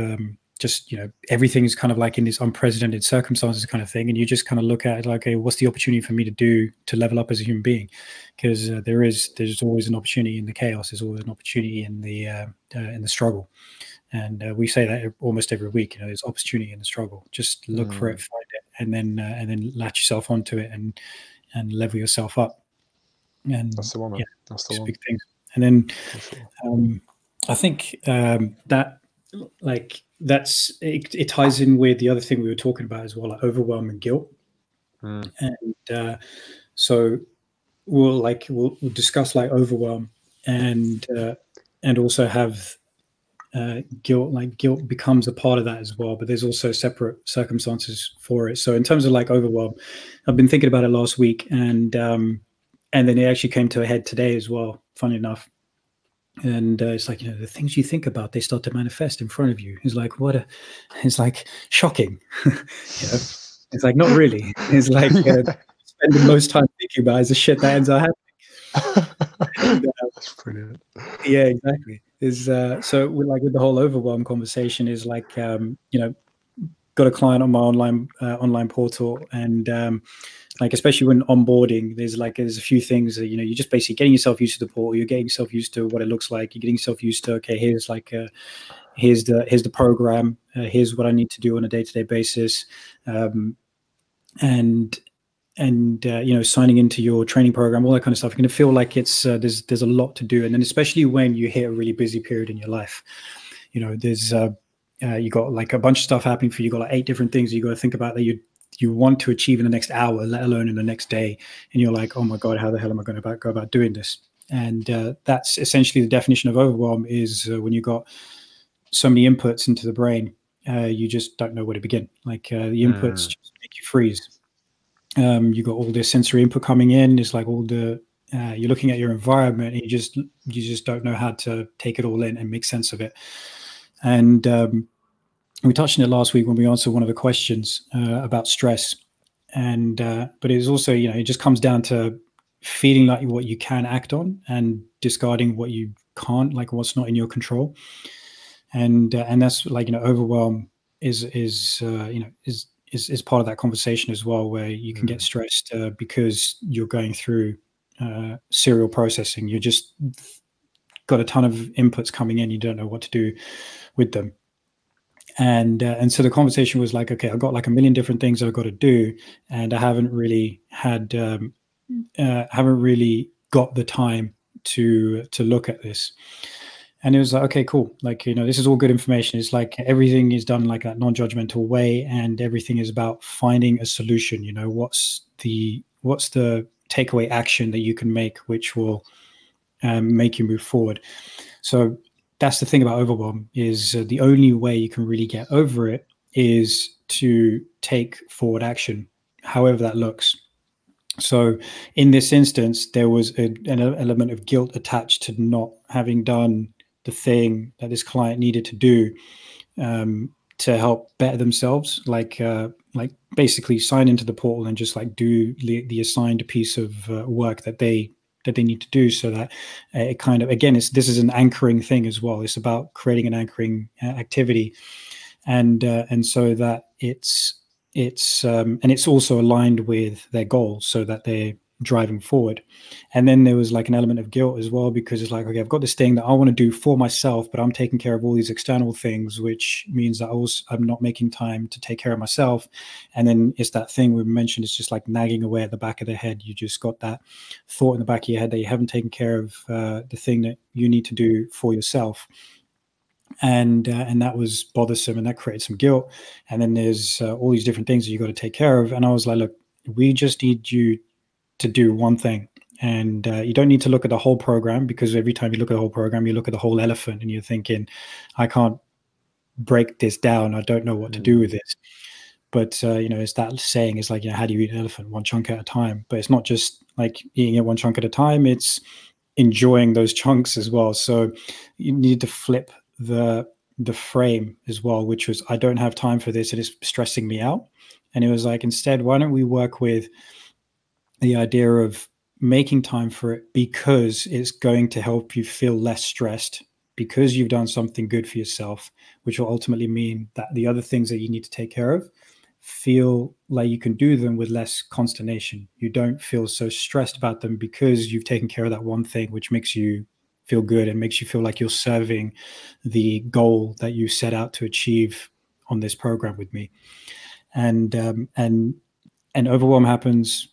just everything is kind of like in these unprecedented circumstances kind of thing, and you just kind of look at it like, okay, what's the opportunity for me to do to level up as a human being? Because there's always an opportunity in the chaos. There's always an opportunity in the struggle, and we say that almost every week. There's opportunity in the struggle. Just look for it, find it, and then latch yourself onto it and level yourself up. And that's the one, man. That's the one. Big things. And then I think that like it ties in with the other thing we were talking about as well, like overwhelm and guilt. And so we'll discuss like overwhelm and also have guilt. Like guilt becomes a part of that as well, but there's also separate circumstances for it. So in terms of like overwhelm, I've been thinking about it last week, and then it actually came to a head today as well, funny enough. And it's like, the things you think about, they start to manifest in front of you. It's like, it's like shocking. It's like, not really. It's like spending most time thinking about is the shit that ends up happening. And, that's brilliant. Yeah, exactly. So with the whole overwhelm conversation is like, got a client on my online portal, and like especially when onboarding, there's a few things that you're just basically getting yourself used to the portal, you're getting yourself used to what it looks like, you're getting yourself used to, okay, here's the program, here's what I need to do on a day-to-day basis, and signing into your training program, all that kind of stuff. You're going to feel like it's there's a lot to do, and then especially when you hit a really busy period in your life, there's you got like a bunch of stuff happening for you. You got like 8 different things you got to think about that you want to achieve in the next hour, let alone in the next day. And you're like, oh my God, how the hell am I going to go about doing this? And that's essentially the definition of overwhelm, is when you got so many inputs into the brain, you just don't know where to begin. Like the inputs just make you freeze. You got all this sensory input coming in. It's like all the, you're looking at your environment, and you just don't know how to take it all in and make sense of it. And we touched on it last week when we answered one of the questions about stress, and but it's also, it just comes down to feeling like what you can act on and discarding what you can't, like what's not in your control. And that's like, overwhelm is part of that conversation as well, where you can get stressed because you're going through serial processing. You're just got a ton of inputs coming in, you don't know what to do with them. And so the conversation was like, okay, I've got like a million different things I've got to do, and I haven't really got the time to look at this. And it was like, okay, cool. Like, this is all good information. It's like everything is done like that non-judgmental way, and everything is about finding a solution. What's the takeaway action that you can make, which will make you move forward. So that's the thing about overwhelm, is the only way you can really get over it is to take forward action, however that looks. So in this instance, there was an element of guilt attached to not having done the thing that this client needed to do to help better themselves, like basically sign into the portal and just like do the assigned piece of work that they need to do, so that it kind of, again, this is an anchoring thing as well. It's about creating an anchoring activity, and so that and it's also aligned with their goals, so that they're driving forward. And then there was like an element of guilt as well, because it's like, okay, I've got this thing that I want to do for myself, but I'm taking care of all these external things, which means that I'm not making time to take care of myself. And then it's that thing we mentioned, it's just like nagging away at the back of the head. You just got that thought in the back of your head that you haven't taken care of the thing that you need to do for yourself. And that was bothersome, and that created some guilt. And then there's all these different things that you got to take care of. And I was like, look, we just need you to do one thing, and you don't need to look at the whole program, because every time you look at the whole program, you look at the whole elephant, and you're thinking, I can't break this down. I don't know what to do with this. But it's that saying, is like, how do you eat an elephant? One chunk at a time. But it's not just like eating it one chunk at a time, it's enjoying those chunks as well. So you need to flip the frame as well, which was, I don't have time for this, it is stressing me out. And it was like, instead, why don't we work with the idea of making time for it, because it's going to help you feel less stressed, because you've done something good for yourself, which will ultimately mean that the other things that you need to take care of feel like you can do them with less consternation. You don't feel so stressed about them, because you've taken care of that one thing, which makes you feel good and makes you feel like you're serving the goal that you set out to achieve on this program with me. And overwhelm happens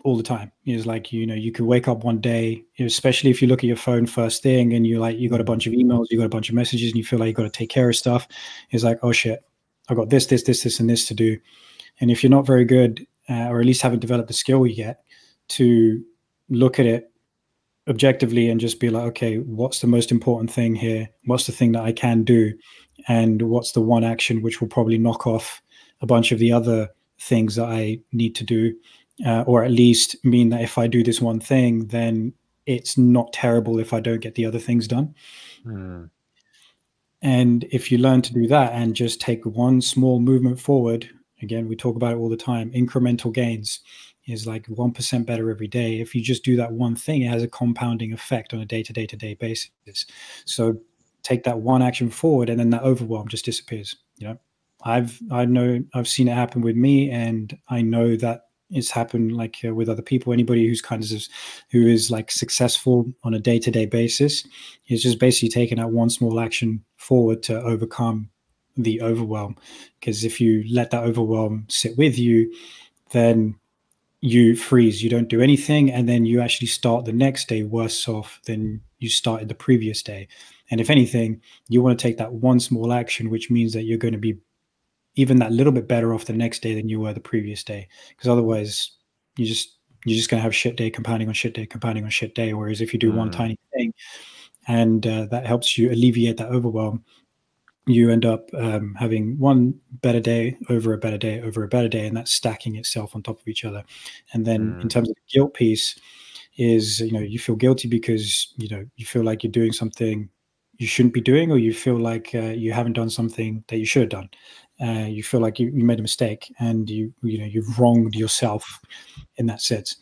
all the time. It's like, you could wake up one day, especially if you look at your phone first thing, and you got a bunch of emails, you got a bunch of messages, and you feel like you got to take care of stuff. It's like, oh shit, I've got this, and this to do. And if you're not very good, or at least haven't developed the skill yet to look at it objectively and just be like, okay, what's the most important thing here? What's the thing that I can do? And what's the one action which will probably knock off a bunch of the other things that I need to do, or at least mean that if I do this one thing, then it's not terrible if I don't get the other things done. And if you learn to do that and just take one small movement forward, again, we talk about it all the time, incremental gains is like 1% better every day. If you just do that one thing, it has a compounding effect on a day-to-day basis. So take that one action forward, and then that overwhelm just disappears. I've seen it happen with me, and I know that it's happened like with other people. Anybody who is like successful on a day-to-day basis is just basically taking that one small action forward to overcome the overwhelm. Because if you let that overwhelm sit with you, then you freeze, you don't do anything, and then you actually start the next day worse off than you started the previous day. And if anything, you want to take that one small action, which means that you're going to be even that little bit better off the next day than you were the previous day. Because otherwise, you're just going to have shit day compounding on shit day compounding on shit day. Whereas if you do one tiny thing, and that helps you alleviate that overwhelm, you end up having one better day over a better day over a better day, and that's stacking itself on top of each other. And then in terms of the guilt piece is, you feel guilty because, you feel like you're doing something you shouldn't be doing, or you feel like you haven't done something that you should have done. You feel like you made a mistake, and you've wronged yourself in that sense.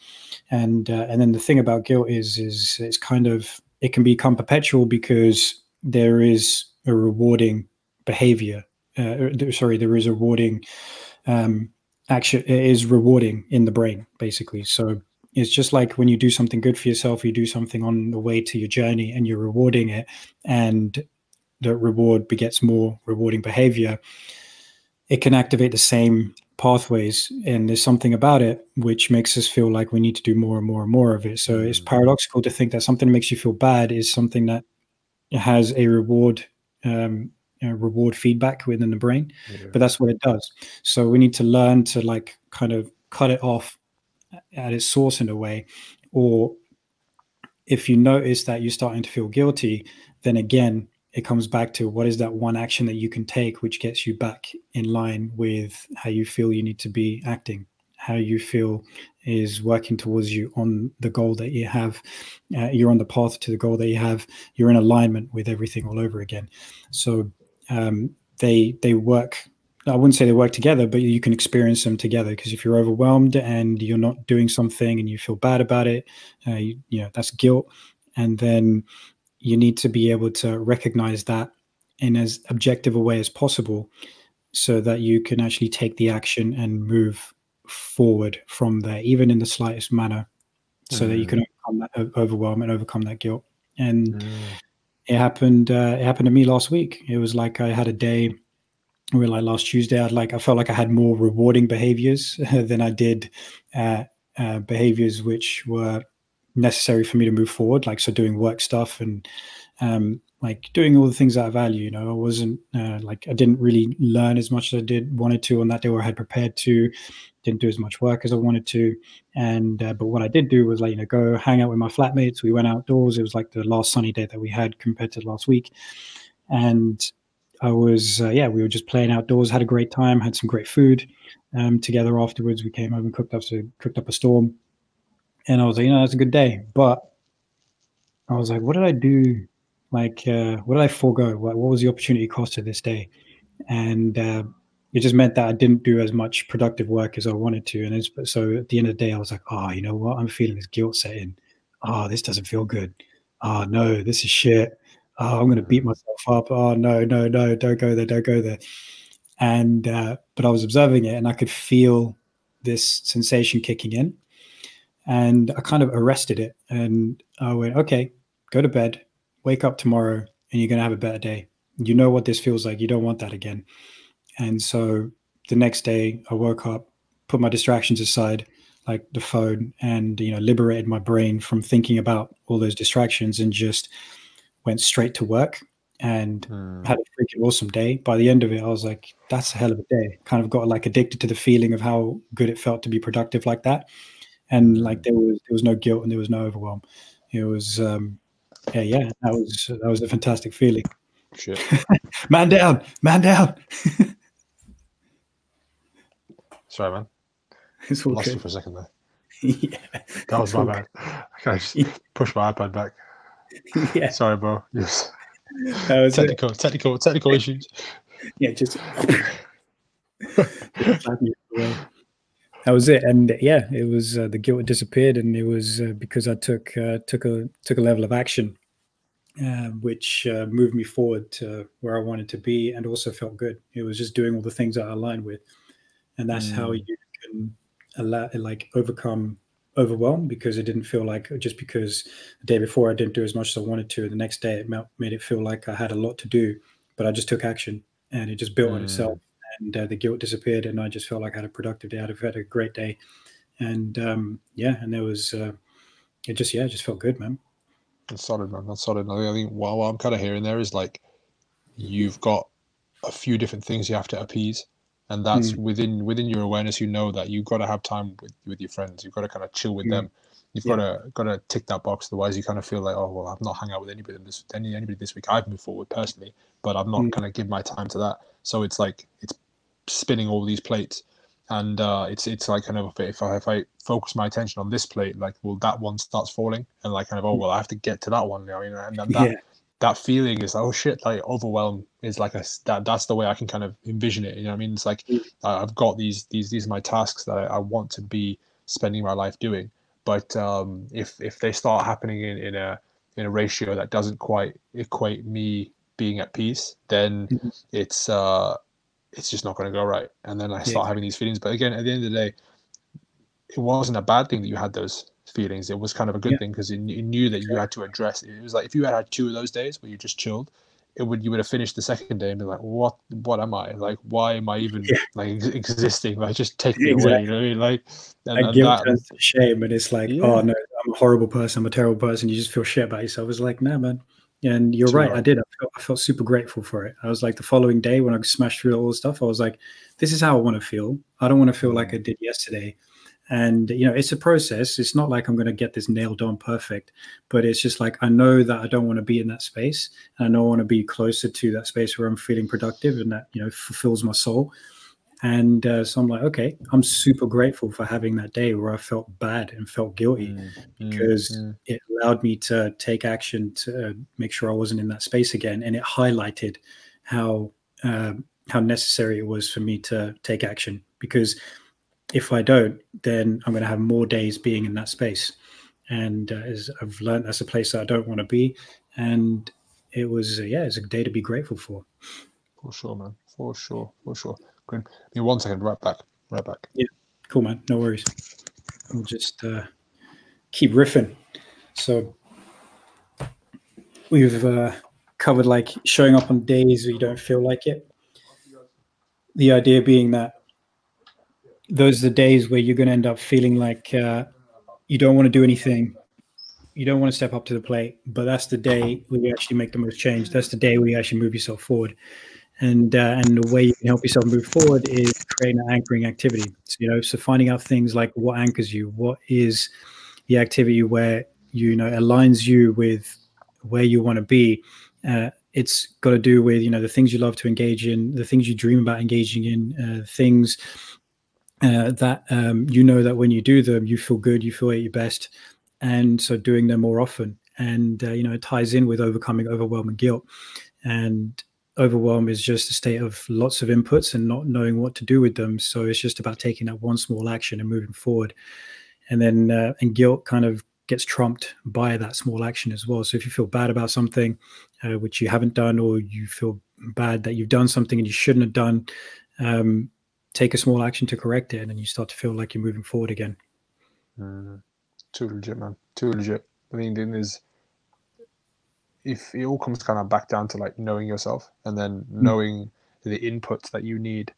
And then the thing about guilt is it's kind of, it can become perpetual, because there is a rewarding behavior. There is a rewarding action. It is rewarding in the brain, basically. So It's just like when you do something good for yourself, you do something on the way to your journey and you're rewarding it, and the reward begets more rewarding behavior. It can activate the same pathways, and there's something about it which makes us feel like we need to do more and more and more of it. So it's paradoxical to think that something that makes you feel bad is something that has a reward, reward feedback within the brain, but that's what it does. So we need to learn to like kind of cut it off at its source in a way. Or if you notice that you're starting to feel guilty, then again, it comes back to what is that one action that you can take which gets you back in line with how you feel you need to be acting, how you feel is working towards you on the goal that you have. You're on the path to the goal that you have. You're in alignment with everything all over again. So they work. I wouldn't say they work together, but you can experience them together, because if you're overwhelmed and you're not doing something and you feel bad about it, you know, that's guilt. And then you need to be able to recognize that in as objective a way as possible, so that you can actually take the action and move forward from there, even in the slightest manner, so that you can overcome that overwhelm and overcome that guilt. And it happened. It happened to me last week. It was like I had a day where, like last Tuesday, I felt like I had more rewarding behaviors than I did behaviors which were necessary for me to move forward, like so doing work stuff and like doing all the things that I value. You know, I wasn't like, I didn't really learn as much as I wanted to on that day, or I had prepared to. Didn't do as much work as I wanted to. And but what I did do was, like, you know, go hang out with my flatmates. We went outdoors. It was like the last sunny day that we had compared to last week. And I was yeah, we were just playing outdoors, had a great time, had some great food together afterwards. We came home and cooked up a storm. And I was like, you know, that's a good day. But I was like, what did I do? Like, what did I forego? What was the opportunity cost of this day? And it just meant that I didn't do as much productive work as I wanted to. And so at the end of the day, I was like, oh, you know what? I'm feeling this guilt setting. Oh, this doesn't feel good. Oh, no, this is shit. Oh, I'm going to beat myself up. Oh, no, no, no, don't go there, don't go there. And, but I was observing it and I could feel this sensation kicking in. And I kind of arrested it, and I went, okay, go to bed, wake up tomorrow, and you're going to have a better day. You know what this feels like. You don't want that again. And so the next day I woke up, put my distractions aside, like the phone, and, you know, liberated my brain from thinking about all those distractions, and just went straight to work and had a freaking awesome day. By the end of it, I was like, that's a hell of a day. Kind of got like addicted to the feeling of how good it felt to be productive like that. And like there was no guilt and there was no overwhelm. It was yeah, that was a fantastic feeling. Shit. Man down, man down. Sorry, man. It's all Lost good. you for a second there. Yeah, That was my bad. I just pushed my iPad back. Yeah, Sorry, bro. Yes. that was Technical issues. Yeah, just that was it. And yeah, it was the guilt disappeared, and it was because I took a level of action, which moved me forward to where I wanted to be, and also felt good. It was just doing all the things that I aligned with, and that's how you can overcome overwhelm, because it didn't feel like, just because the day before I didn't do as much as I wanted to, the next day it made it feel like I had a lot to do, but I just took action and it just built on itself, and the guilt disappeared, and I just felt like I had a productive day. I'd had a great day, and yeah, and there was it just felt good, man. That's solid, man. That's solid. I think what I'm kind of hearing there is like you've got a few different things you have to appease, and that's within your awareness. You know that you've got to have time with your friends. You've got to kind of chill with them. You've got to tick that box. Otherwise, you kind of feel like, oh well, I've not hung out with anybody this week. I've moved forward personally, but I'm not kind of give my time to that. So it's like it's spinning all these plates, and it's like kind of if I focus my attention on this plate, like, well, that one starts falling, and like kind of, oh well, I have to get to that one now, you know, and then that feeling is, oh shit, like overwhelm is like that's the way I can kind of envision it. You know what I mean? It's like I've got these are my tasks that I want to be spending my life doing, but if they start happening in a ratio that doesn't quite equate me being at peace, then it's just not going to go right, and then I start having these feelings. But again, at the end of the day, it wasn't a bad thing that you had those feelings. It was kind of a good thing because you knew that you had to address it. It was like if you had 2 of those days where you just chilled, you would have finished the second day and be like, what am I like? Why am I even like existing? Like, just take me away. Exactly. You know what I mean? Like, and Guilt that, turns to shame, and it's like, oh yeah, no, I'm a horrible person, I'm a terrible person. You just feel shit about yourself. It's like, nah, man. And you're too right. right. I felt super grateful for it. I was like, the following day when I smashed through all the stuff, I was like, this is how I want to feel. I don't want to feel like I did yesterday. And it's a process. It's not like I'm going to get this nailed on perfect, but it's just like I know that I don't want to be in that space, and I know I want to be closer to that space where I'm feeling productive and that fulfills my soul. And so I'm like, okay, I'm super grateful for having that day where I felt bad and felt guilty, because it allowed me to take action to make sure I wasn't in that space again, and it highlighted how necessary it was for me to take action. Because if I don't, then I'm going to have more days being in that space. And as I've learned, that's a place that I don't want to be. And it was, it's a day to be grateful for. For sure, man. For sure. Give me 1 second. Right back. Yeah, cool, man. No worries. We'll just keep riffing. So we've covered like showing up on days where you don't feel like it. The idea being that those are the days where you're going to end up feeling like you don't want to do anything. You don't want to step up to the plate, but that's the day where you actually make the most change. That's the day where you actually move yourself forward. And the way you can help yourself move forward is creating an anchoring activity. So finding out things like what anchors you, what is the activity where aligns you with where you want to be. It's got to do with the things you love to engage in, the things you dream about engaging in, things that that when you do them, you feel good, you feel at your best, and so doing them more often. And it ties in with overcoming overwhelm and guilt. And overwhelm is just a state of lots of inputs and not knowing what to do with them. So it's just about taking that one small action and moving forward. And then and guilt kind of gets trumped by that small action as well. So if you feel bad about something which you haven't done, or you feel bad that you've done something and you shouldn't have done, take a small action to correct it, and then you start to feel like you're moving forward again. Too legit, man. Too legit. I mean, then is if it all comes kind of back down to like knowing yourself, and then knowing the inputs that you need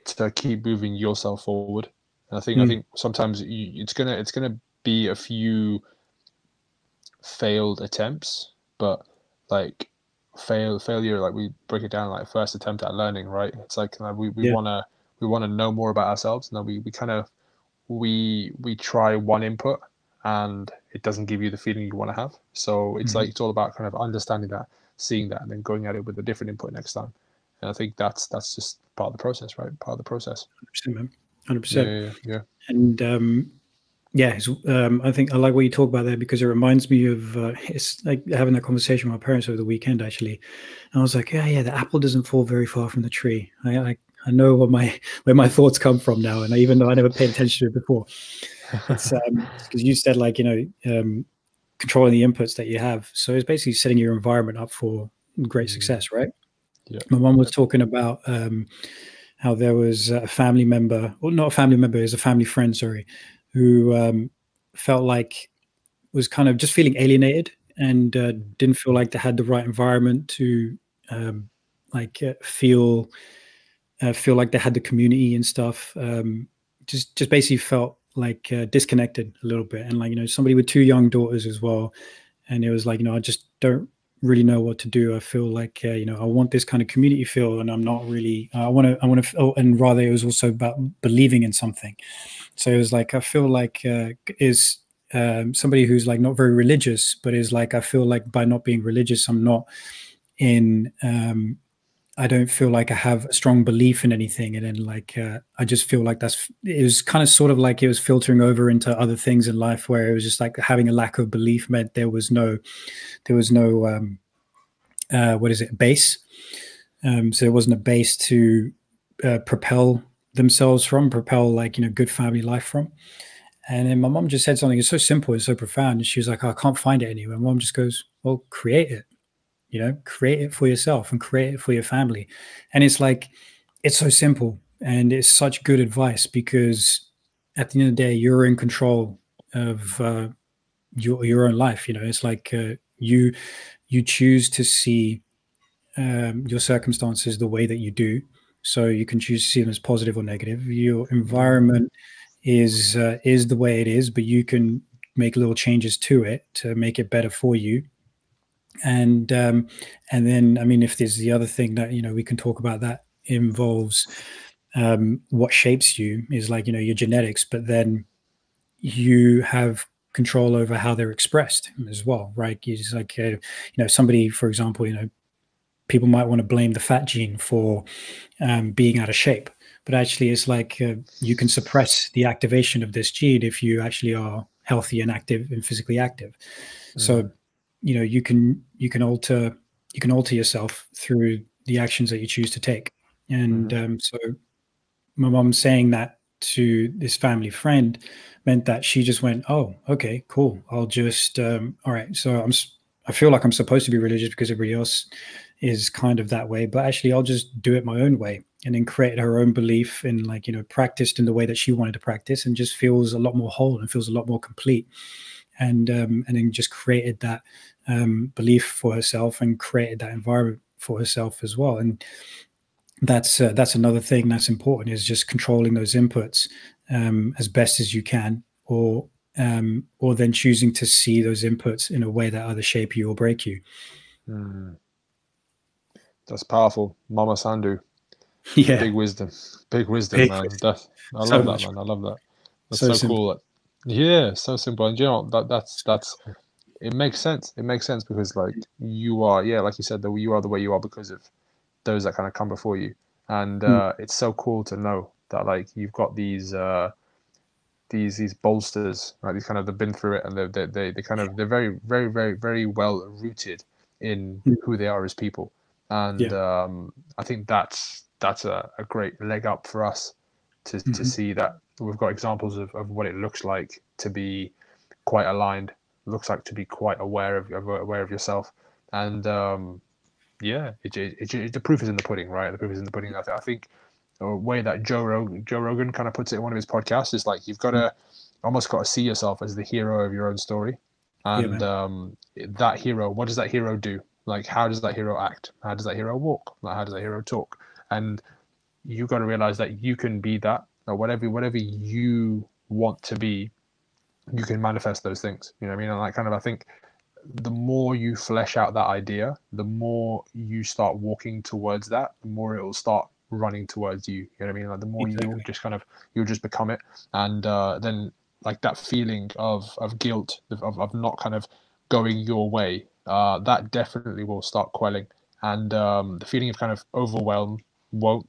to keep moving yourself forward. And I think sometimes it's gonna be a few failed attempts, but like failure, like we break it down like first attempt at learning, right? It's like we wanna know more about ourselves, and then we kind of we try one input and it doesn't give you the feeling you want to have. So it's like it's all about kind of understanding that, seeing that, and then going at it with a different input next time. And I think that's just part of the process, right? Part of the process. 100%, man. 100%. Yeah. And I think I like what you talk about there, because it reminds me of it's like having that conversation with my parents over the weekend, actually. And I was like, yeah, the apple doesn't fall very far from the tree. I know where my thoughts come from now, and even though I never paid attention to it before, it's because you said like controlling the inputs that you have. So it's basically setting your environment up for great success, right? Yeah. My mom was talking about how there was a family member, or not a family member, it was a family friend, sorry, who felt like was kind of just feeling alienated, and didn't feel like they had the right environment to feel like they had the community and stuff. Just basically felt like disconnected a little bit, and like somebody with 2 young daughters as well. And it was like I just don't really know what to do. I feel like I want this kind of community feel, and I'm not really. I want to. And rather, it was also about believing in something. So it was like I feel like is somebody who's like not very religious, but is like I feel like by not being religious, I'm not in. I don't feel like I have a strong belief in anything. And then like, I just feel like it was kind of sort of like it was filtering over into other things in life, where it was just like having a lack of belief meant there was no base. So there wasn't a base to propel themselves from, like, good family life from. And then my mom just said something, it's so simple and so profound. And she was like, oh, I can't find it anywhere. And mom just goes, well, create it. Create it for yourself and create it for your family. And it's like, it's so simple, and it's such good advice, because at the end of the day, you're in control of your own life. It's like you choose to see your circumstances the way that you do. So you can choose to see them as positive or negative. Your environment is the way it is, but you can make little changes to it to make it better for you. And then, I mean, if there's the other thing that we can talk about that involves what shapes you is like your genetics, but then you have control over how they're expressed as well, right? It's like somebody, for example, people might want to blame the fat gene for being out of shape, but actually it's like you can suppress the activation of this gene if you actually are healthy and active and physically active. So you can alter yourself through the actions that you choose to take. And so my mom saying that to this family friend meant that she just went, oh, okay, cool, I'll just all right, so I feel like I'm supposed to be religious because everybody else is kind of that way, but actually I'll just do it my own way. And then create her own belief and like practiced in the way that she wanted to practice, and just feels a lot more whole and feels a lot more complete. And then just created that belief for herself and created that environment for herself as well. And that's another thing that's important, is just controlling those inputs as best as you can, or then choosing to see those inputs in a way that either shape you or break you. That's powerful, Mama Sandu. Yeah, big wisdom, big man. wisdom. I So love that, much. man. I love that. That's So so simple. cool. Yeah, so simple. And that's it makes sense. It makes sense because like you are, yeah, like you said, that you are the way you are because of those that kind of come before you. And it's so cool to know that like you've got these bolsters, right? These kind of, they've been through it, and they kind of, they're very very very very well rooted in who they are as people. And Yeah. I think that's a great leg up for us to see that we've got examples of what it looks like to be quite aligned, looks like to be quite aware of yourself. And yeah, the proof is in the pudding, right? The proof is in the pudding. I think a way that Joe Rogan kind of puts it in one of his podcasts is like, you've got to almost got to see yourself as the hero of your own story. Yeah, And man. that hero, what does that hero do? Like, how does that hero act? How does that hero walk? Like, how does that hero talk? And you got to realize that you can be that, or whatever you want to be, you can manifest those things. You know what I mean? And like, kind of, I think the more you flesh out that idea, the more you start walking towards that, the more it will start running towards you. You know what I mean? Like, the more you'll Exactly. just kind of, you'll just become it. And then like that feeling of guilt, of not kind of going your way, that definitely will start quelling. And the feeling of kind of overwhelm won't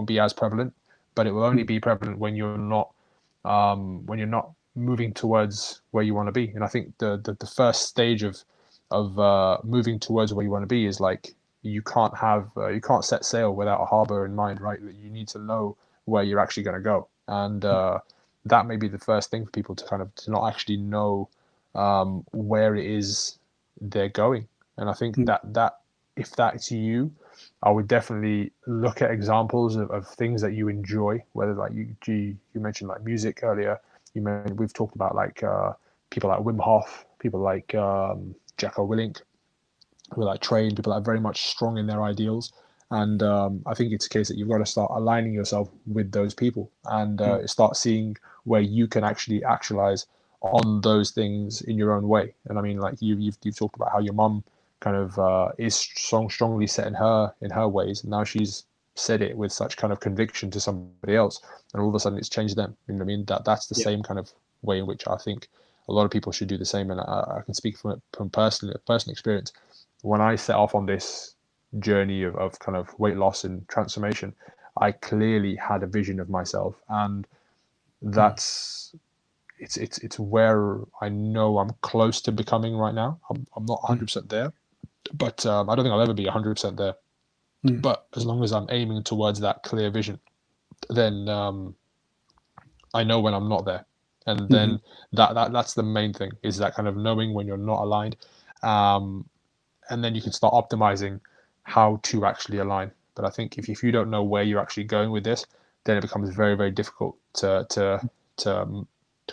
be as prevalent, but it will only be prevalent when you're not moving towards where you want to be. And I think the first stage of moving towards where you want to be is like, you can't set sail without a harbor in mind, right? That you need to know where you're actually going to go. And that may be the first thing for people to kind of, to not actually know where it is they're going. And I think that if that's you, I would definitely look at examples of things that you enjoy, whether like you mentioned like music earlier. We've talked about like people like Wim Hof, people like Jacko Willink, who are like trained, people that are very much strong in their ideals. And I think it's a case that you've got to start aligning yourself with those people, and start seeing where you can actually actualize on those things in your own way. And I mean, like you've talked about how your mum kind of is strongly set in her ways, and now she's said it with such kind of conviction to somebody else, and all of a sudden it's changed them. You know what I mean? That's the Yeah. same kind of way in which I think a lot of people should do the same. And I can speak from personal experience. When I set off on this journey of kind of weight loss and transformation, I clearly had a vision of myself, and that's it's where I know I'm close to becoming right now. I'm not 100% there, but I don't think I'll ever be 100% there. But as long as I'm aiming towards that clear vision, then I know when I'm not there. And then that's the main thing, is that kind of knowing when you're not aligned. And then you can start optimizing how to actually align. But I think if you don't know where you're actually going with this, then it becomes very, very difficult to to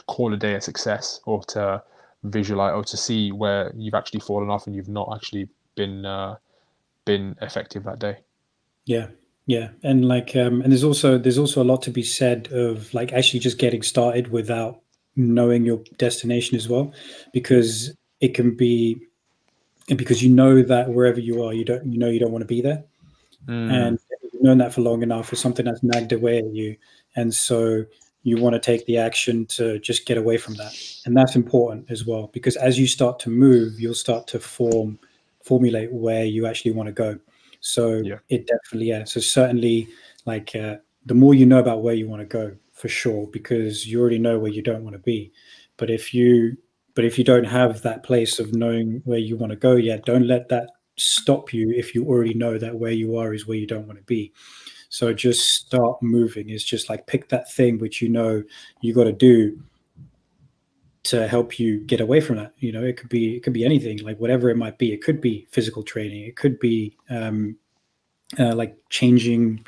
call a day a success, or to visualize, or to see where you've actually fallen off and you've not actually been effective that day. Yeah, yeah, and like, and there's also a lot to be said of like actually just getting started without knowing your destination as well, because it can be, and because you know that wherever you are, you don't want to be there, Mm, and you've known that for long enough. It's something that's nagged away at you, and so you want to take the action to just get away from that, and that's important as well, because as you start to move, you'll start to formulate where you actually want to go. So yeah. it definitely, yeah, so certainly, like, the more you know about where you want to go, for sure, because you already know where you don't want to be. But if you don't have that place of knowing where you want to go yet, don't let that stop you if you already know that where you are is where you don't want to be. So just start moving. It's just like pick that thing which you know you got to do to help you get away from that. It could be anything, like whatever it might be. It could be physical training. It could be like changing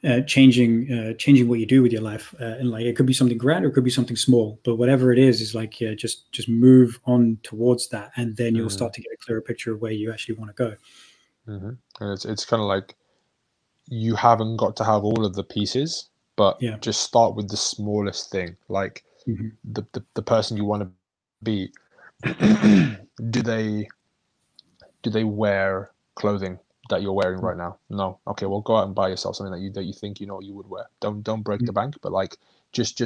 what you do with your life, and like it could be something grand or it could be something small. But whatever it is like, yeah, just move on towards that, and then you'll Mm, start to get a clearer picture of where you actually want to go. hmm. And it's kind of like, you haven't got to have all of the pieces, but Yeah. just start with the smallest thing. Like Hmm. the person you want to be, do they wear clothing that you're wearing right now? No. Okay, well, go out and buy yourself something that you think you would wear. Don't break the bank, but like, just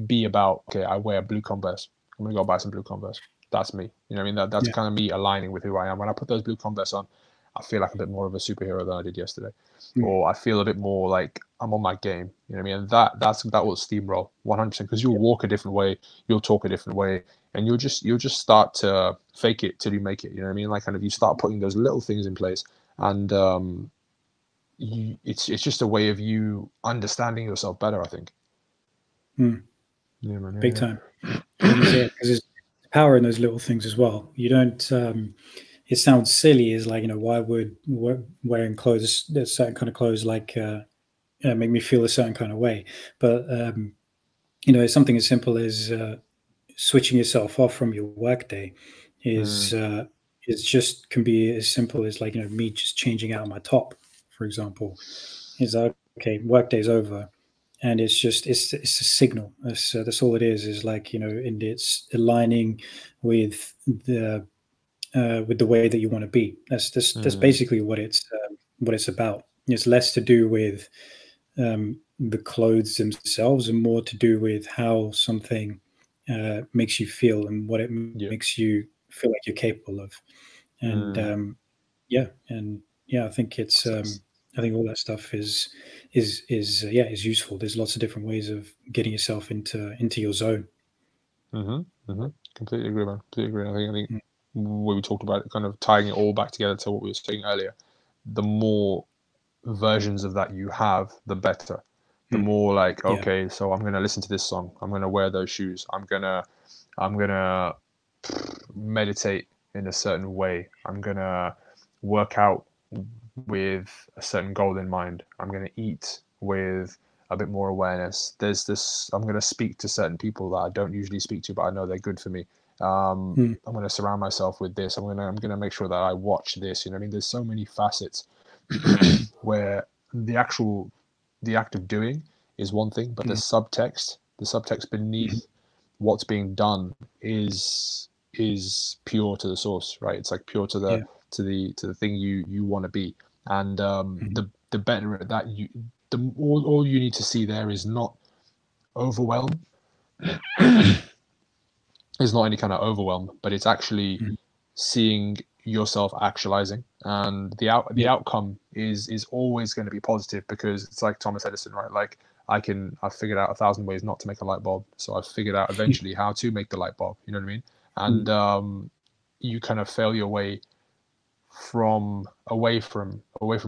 be about, okay, I wear blue Converse. I'm gonna go buy some blue Converse. That's me. You know what I mean? That's Yeah. kind of me aligning with who I am. When I put those blue Converse on, I feel like a bit more of a superhero than I did yesterday. Mm. Or I feel a bit more like I'm on my game. You know what I mean? And that will steamroll 100%, because you'll walk a different way, you'll talk a different way, and you'll just start to fake it till you make it. You know what I mean? Like, kind of, you start putting those little things in place, and it's just a way of you understanding yourself better, I think. Mm. Yeah, man. Big Yeah, time. I think it's, yeah, because there's power in those little things as well. You don't. It sounds silly, is like, why would wearing clothes, a certain kind of clothes, like, make me feel a certain kind of way? But it's something as simple as switching yourself off from your workday yeah. is just can be as simple as, like, me just changing out my top, for example. Is like, okay, workday's over, and it's a signal. That's all it is like, and it's aligning with the way that you want to be. That's Mm, basically what it's about. It's less to do with the clothes themselves, and more to do with how something makes you feel, and what it yeah. makes you feel like you're capable of. And Mm. yeah, and yeah, I think all that stuff is useful. There's lots of different ways of getting yourself into your zone. Completely agree, man. Completely agree. I think Mm. when we talked about it, kind of tying it all back together to what we were saying earlier, the more versions of that you have, the better. The Mm. more like, Yeah. okay, so I'm gonna listen to this song. I'm gonna wear those shoes. I'm gonna meditate in a certain way. I'm gonna work out with a certain goal in mind. I'm gonna eat with a bit more awareness. There's this. I'm gonna speak to certain people that I don't usually speak to, but I know they're good for me. Mm. I'm gonna surround myself with this. I'm gonna make sure that I watch this. You know what I mean? There's so many facets where the act of doing is one thing, but Mm. the subtext Mhm. beneath what's being done is pure to the source, right? It's like pure to the Yeah. thing you want to be, and Mhm. the better at that all you need to see there is not overwhelm, is not any kind of overwhelm, but it's actually Mhm. seeing yourself actualizing, and the Yeah. outcome is always going to be positive, because it's like Thomas Edison, right? Like, I've figured out 1,000 ways not to make a light bulb, so I've figured out eventually how to make the light bulb. You know what I mean? Mm. And you kind of fail your way away from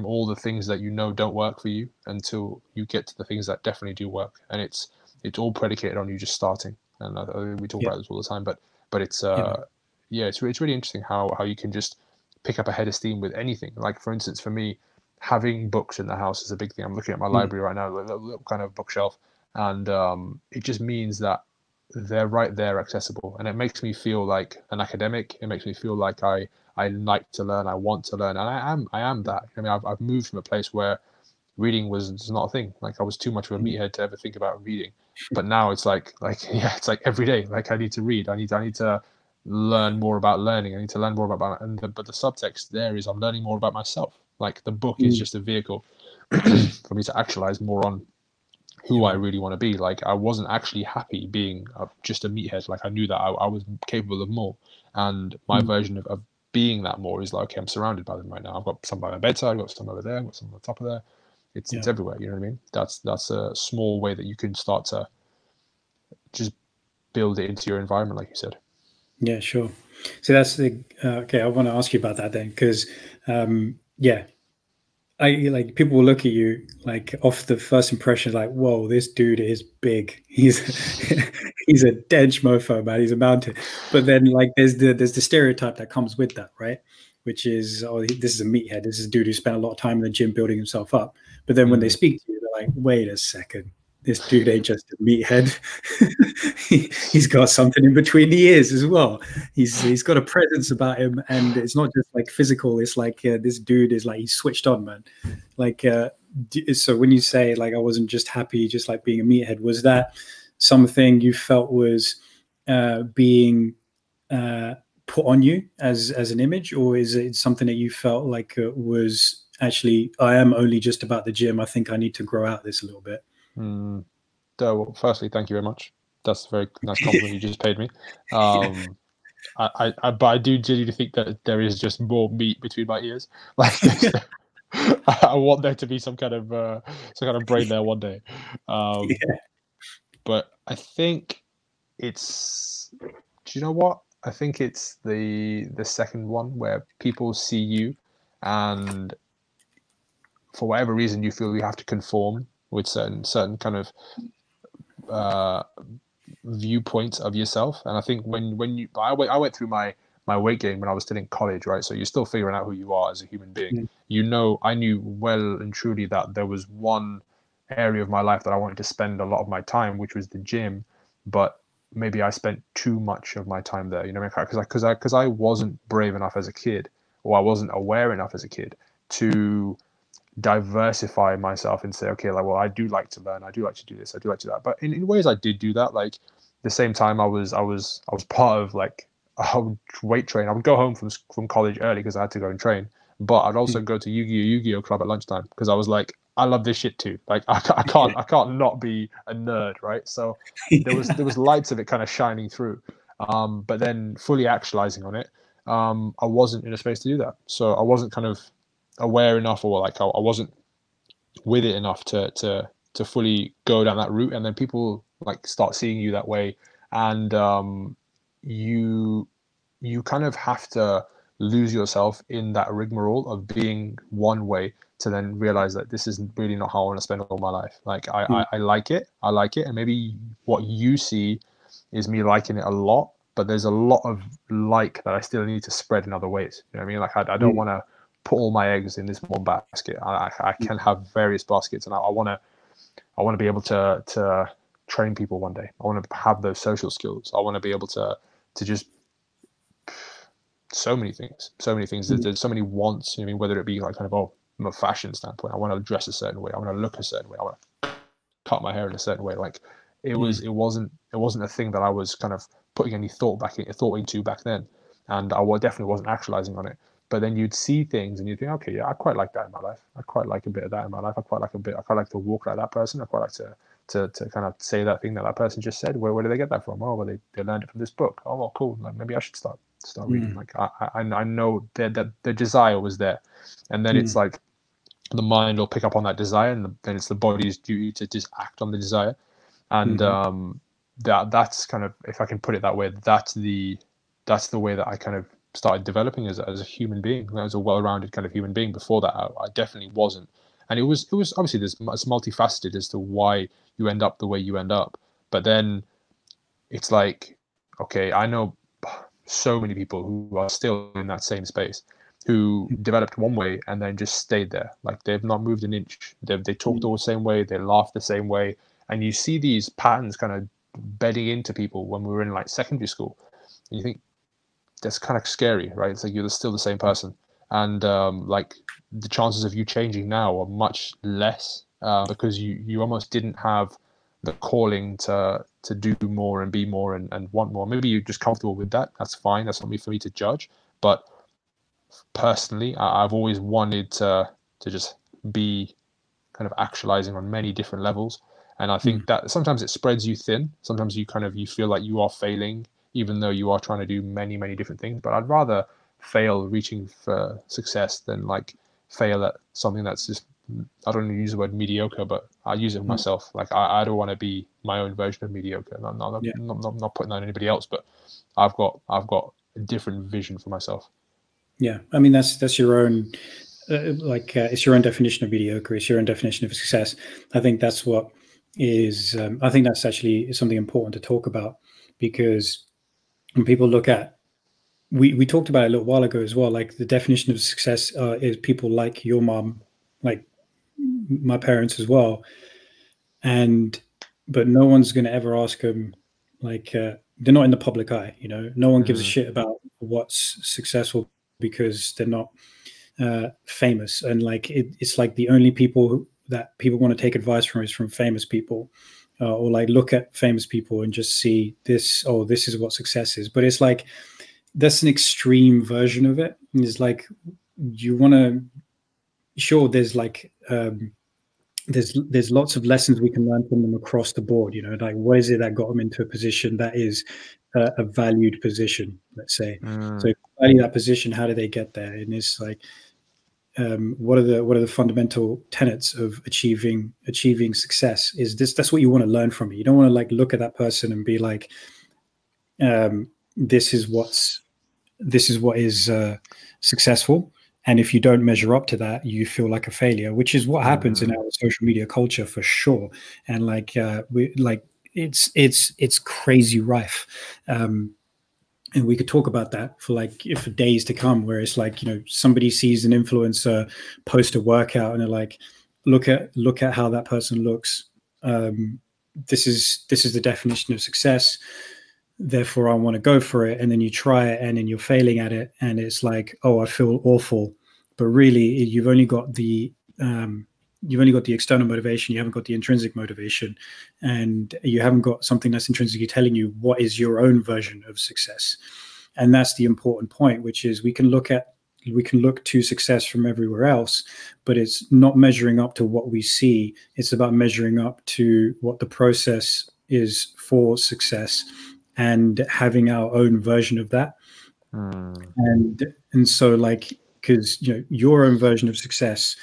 all the things that don't work for you, until you get to the things that definitely do work, and it's all predicated on you just starting. And we talk Yeah. about this all the time, but it's Yeah, man. yeah, it's really interesting how you can just pick up a head of steam with anything. Like, for instance, for me, having books in the house is a big thing. I'm looking at my Mm. library right now, a little kind of bookshelf, and it just means that they're right there accessible, and it makes me feel like an academic. It makes me feel like I like to learn, I want to learn, and I am that. I mean, I've moved from a place where reading was not a thing. Like I was too much of a meathead to ever think about reading, but now it's like yeah, it's like every day. Like I need to read. I need to learn more about learning. I need to learn more about, but the subtext there is I'm learning more about myself. Like the book is just a vehicle for me to actualize more on who I really want to be. Like I wasn't actually happy being just a meathead. Like I knew that I was capable of more, and my version of being that more is like, okay, I'm surrounded by them right now. I've got some by my bedside, I've got some over there, I've got some on the top of there. It's everywhere. You know what I mean? That's a small way that you can start to just build it into your environment, like you said. Yeah, sure. So that's the okay. I want to ask you about that then, because yeah, I like people will look at you like off the first impression, like, whoa, this dude is big. He's he's a dense mofo, man. He's a mountain. But then like there's the stereotype that comes with that, right? Which is, oh, this is a meathead. This is a dude who spent a lot of time in the gym building himself up. But then when they speak to you, they're like, wait a second. This dude ain't just a meathead. He's got something in between the ears as well. He's got a presence about him, and it's not just like physical. It's like this dude is like he's switched on, man. Like so when you say like I wasn't just happy, just like being a meathead, was that something you felt was being put on you as an image, or is it something that you felt like was actually I am only just about the gym? I think I need to grow out this a little bit. Well, firstly, thank you very much. That's a very nice compliment you just paid me. But I do genuinely think that there is just more meat between my ears. Like, I want there to be some kind of brain there one day. But I think it's. Do you know what? I think it's the second one where people see you, and for whatever reason you feel you have to conform with certain kind of viewpoints of yourself. And I think when you I went through my weight gain when I was still in college, right? So you're still figuring out who you are as a human being. I knew well and truly that there was one area of my life that I wanted to spend a lot of my time, which was the gym, but maybe I spent too much of my time there, you know, because I wasn't brave enough as a kid, or I wasn't aware enough as a kid to diversify myself and say, okay, like, well, I do like to learn, I do like to do this, I do like to do that. But in ways I did do that. Like the same time I was part of like I would weight train. I would go home from college early because I had to go and train, but I'd also go to Yu-Gi-Oh club at lunchtime because I was like, I love this shit too. Like I can't not be a nerd, right? So there was lights of it kind of shining through, but then fully actualizing on it, I wasn't in a space to do that. So I wasn't kind of aware enough, or like I wasn't with it enough to fully go down that route. And then people like start seeing you that way, and you kind of have to lose yourself in that rigmarole of being one way to then realize that this is really not how I want to spend all my life. Like I like it, and maybe what you see is me liking it a lot, but there's a lot of like that I still need to spread in other ways. You know what I mean? Like I don't want to put all my eggs in this one basket. I can have various baskets, and I want to be able to train people one day. I want to have those social skills. I want to be able to just so many things. There's so many wants. You know, I mean, whether it be like kind of from a fashion standpoint, I want to dress a certain way. I want to look a certain way. I want to cut my hair in a certain way. Like it wasn't a thing that I was kind of putting any thought into back then, and I definitely wasn't actualizing on it. But then you'd see things and you'd think, okay, yeah, I quite like that in my life. I quite like a bit of that in my life. I quite like to walk like that person. I quite like to kind of say that thing that person just said. Where did they get that from? Oh, well, they learned it from this book. Oh, well, cool. Like maybe I should start reading. Like I know that the desire was there, and then it's like the mind will pick up on that desire, and then it's the body's duty to just act on the desire. And that's kind of, if I can put it that way, that's the way that I kind of started developing as a human being. I was a well-rounded kind of human being. Before that, I definitely wasn't. And it was obviously it's multifaceted as to why you end up the way you end up. But then it's like, okay, I know so many people who are still in that same space, who developed one way and then just stayed there. Like they've not moved an inch. They talked all the same way. They laugh the same way. And you see these patterns kind of bedding into people when we were in like secondary school. And you think that's kind of scary, right? It's like you're still the same person, and like the chances of you changing now are much less because you almost didn't have the calling to do more and be more and want more. Maybe you're just comfortable with that. That's fine. That's not for me to judge. But personally, I've always wanted to just be kind of actualizing on many different levels. And I think that sometimes it spreads you thin. Sometimes you feel like you are failing, even though you are trying to do many, many different things. But I'd rather fail reaching for success than like fail at something that's just, I don't use the word mediocre, but I use it for myself. Like I don't want to be my own version of mediocre. I'm not putting that on anybody else, but I've got a different vision for myself. Yeah, I mean that's your own. It's your own definition of mediocre. It's your own definition of success. I think that's what is. I think that's actually something important to talk about, because when people look at, we talked about it a little while ago as well. Like the definition of success is people like your mom, like my parents as well, but no one's going to ever ask them, like they're not in the public eye. You know, no one gives a shit about what's successful because they're not famous. And like it's like the only people that people want to take advice from is from famous people, or like look at famous people and just see this, oh, this is what success is. But it's like that's an extreme version of it. It's like you want to, sure, there's like there's lots of lessons we can learn from them across the board. You know, like what is it that got them into a position that is a valued position, let's say. So if you value that position, how do they get there? And it's like what are the fundamental tenets of achieving success? Is this, that's what you want to learn from it. You don't want to like look at that person and be like, this is what is successful. And if you don't measure up to that, you feel like a failure, which is what happens in our social media culture for sure. And like it's crazy rife. And we could talk about that for days to come, where it's like, you know, somebody sees an influencer post a workout and they're like, look at how that person looks. This is the definition of success. Therefore, I want to go for it. And then you try it and then you're failing at it. And it's like, oh, I feel awful. But really, you've only got the external motivation. You haven't got the intrinsic motivation, and you haven't got something that's intrinsically telling you what is your own version of success. And that's the important point, which is we can look to success from everywhere else, but it's not measuring up to what we see. It's about measuring up to what the process is for success and having our own version of that. And so like, because you know, your own version of success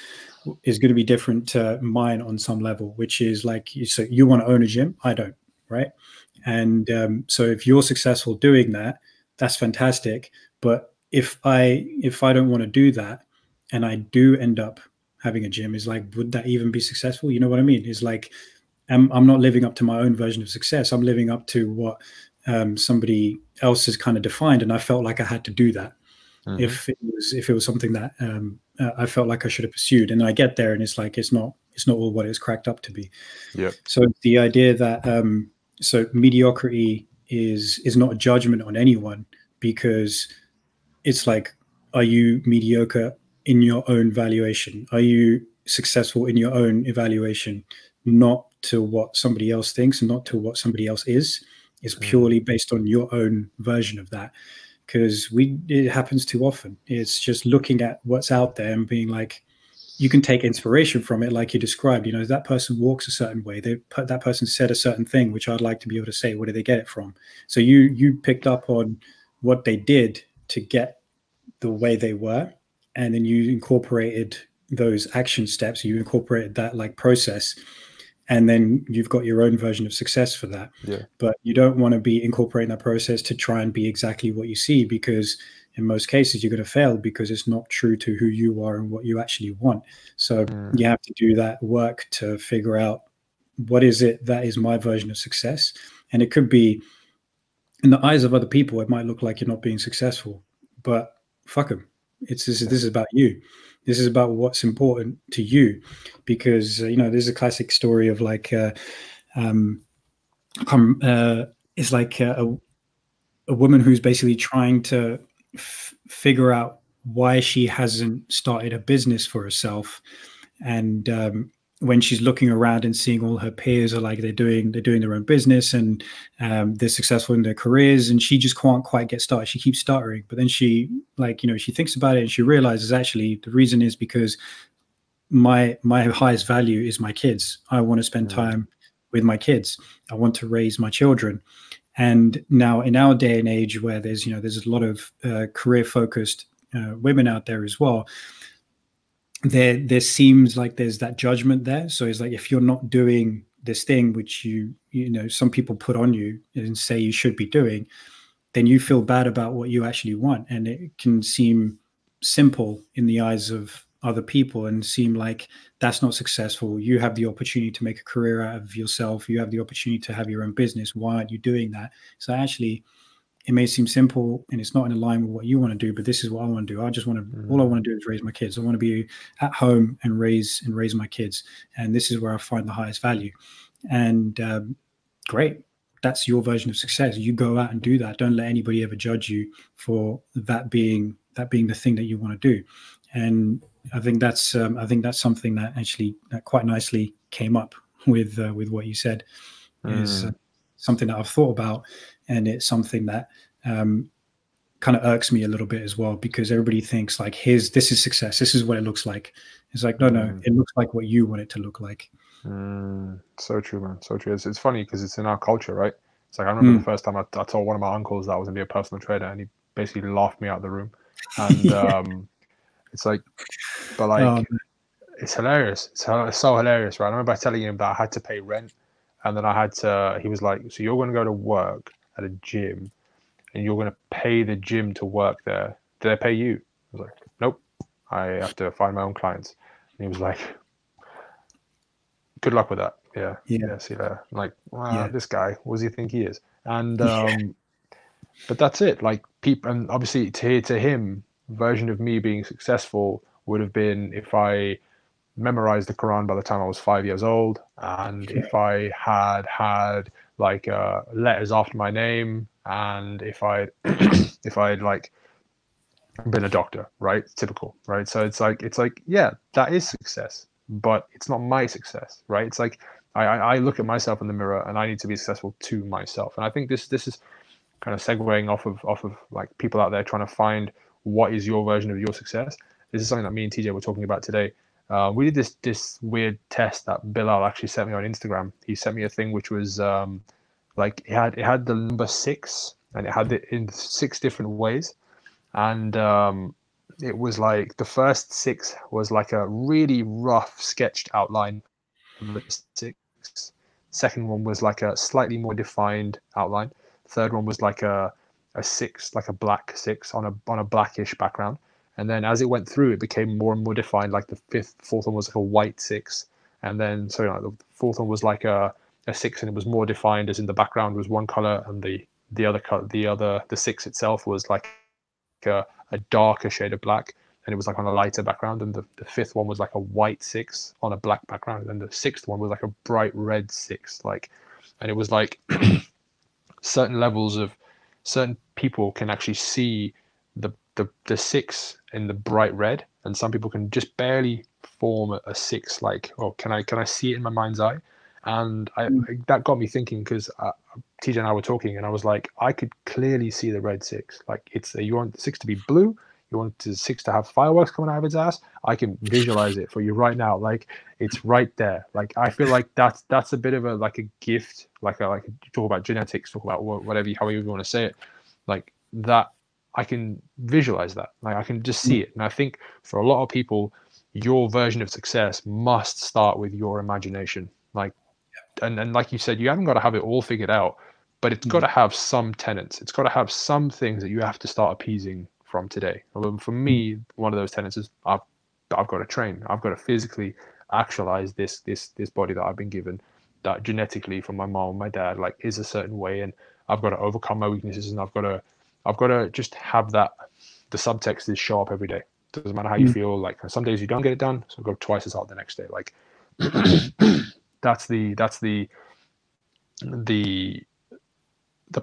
is going to be different to mine on some level, which is like, so you want to own a gym, I don't, right? And so if you're successful doing that, that's fantastic. But if I don't want to do that, and I do end up having a gym, is like, would that even be successful? You know what I mean? It's like, I'm not living up to my own version of success. I'm living up to what somebody else has kind of defined, and I felt like I had to do that. If it was something that I felt like I should have pursued, and I get there and it's like it's not all what it's cracked up to be. Yeah. So the idea that so mediocrity is not a judgment on anyone, because it's like, are you mediocre in your own valuation? Are you successful in your own evaluation? Not to what somebody else thinks and not to what somebody else is. It's purely based on your own version of that. Because it happens too often. It's just looking at what's out there and being like, you can take inspiration from it, like you described. You know, that person walks a certain way. That person said a certain thing, which I'd like to be able to say. Where did they get it from? So you picked up on what they did to get the way they were, and then you incorporated those action steps. You incorporated that like process. And then you've got your own version of success for that. Yeah. But you don't want to be incorporating that process to try and be exactly what you see, because in most cases you're going to fail because it's not true to who you are and what you actually want. So you have to do that work to figure out what is it that is my version of success. And it could be, in the eyes of other people, it might look like you're not being successful, but fuck them. This is about you. This is about what's important to you, because you know, there's a classic story of like is like a woman who's basically trying to figure out why she hasn't started a business for herself. And when she's looking around and seeing all her peers are like they're doing their own business, and they're successful in their careers, and she just can't quite get started. She keeps stuttering, but then she, like, she thinks about it, and she realizes actually the reason is because my highest value is my kids. I want to spend time with my kids. I want to raise my children. And now in our day and age, where there's a lot of career focused women out there as well, there seems like there's that judgment there. So it's like, if you're not doing this thing which some people put on you and say you should be doing, then you feel bad about what you actually want, and it can seem simple in the eyes of other people and seem like that's not successful. You have the opportunity to make a career out of yourself. You have the opportunity to have your own business. Why aren't you doing that? So actually, it may seem simple and it's not in line with what you want to do, but this is what I want to do. All I want to do is raise my kids. I want to be at home and raise my kids. And this is where I find the highest value. And great. That's your version of success. You go out and do that. Don't let anybody ever judge you for that being the thing that you want to do. And I think that's something that actually that quite nicely came up with what you said. Is something that I've thought about, and it's something that kind of irks me a little bit as well, because everybody thinks like, this is success. This is what it looks like. It's like, no, it looks like what you want it to look like. So true, man. So true. It's funny because it's in our culture, right? It's like, I remember the first time I told one of my uncles that I was going to be a personal trainer, and he basically laughed me out of the room. And it's like, but like, it's hilarious. It's so hilarious, right? I remember telling him that I had to pay rent, and then he was like, so you're going to go to work at a gym, and you're going to pay the gym to work there. Do they pay you? I was like, nope. I have to find my own clients. And he was like, good luck with that. Yeah. See you later. I'm like, wow, this guy, what does he think he is? And but that's it. Like, people, and obviously to him, version of me being successful would have been if I memorized the Quran by the time I was 5 years old, and if I had like letters after my name, and if I'd like been a doctor, right? Typical, right? So it's like, yeah, that is success, but it's not my success, right? It's like I look at myself in the mirror, and I need to be successful to myself. And I think this is kind of segueing off of like people out there trying to find what is your version of your success. This is something that me and TJ were talking about today. We did this weird test that Bilal actually sent me on Instagram. He sent me a thing which was like, it had the number 6, and it had it in 6 different ways. And it was like, the first 6 was like a really rough sketched outline of the 6. Second one was like a slightly more defined outline. Third one was like a 6, like a black 6 on a blackish background. And then as it went through, it became more and more defined. Like the fourth one was like a white 6, and then the fourth one was like a 6, and it was more defined, as in the background was one color, and the other color, the 6 itself was like a darker shade of black, and it was like on a lighter background. And the fifth one was like a white 6 on a black background, and then the sixth one was like a bright red 6, like, and it was like certain levels of certain people can actually see the 6 in the bright red, and some people can just barely form a 6, like, oh, can I see it in my mind's eye? And that got me thinking, because TJ and I were talking, and I was like, I could clearly see the red 6. Like, you want the 6 to be blue, you want the 6 to have fireworks coming out of its ass. I can visualize it for you right now. Like, it's right there. Like, I feel like that's a bit of a gift. Like you talk about genetics, talk about whatever, however you want to say it. Like that, I can visualize that. Like, I can just see it. And I think for a lot of people, your version of success must start with your imagination. Like, and like you said, you haven't got to have it all figured out, but it's got to have some tenets. It's got to have some things that you have to start appeasing from today. For me, one of those tenets is I've got to train. I've got to physically actualize this body that I've been given, that genetically from my mom and my dad, like, is a certain way, and I've got to overcome my weaknesses, and I've got to just have that. The subtext is show up every day. Doesn't matter how you feel. Like, some days you don't get it done, so go twice as hard the next day. Like, that's the the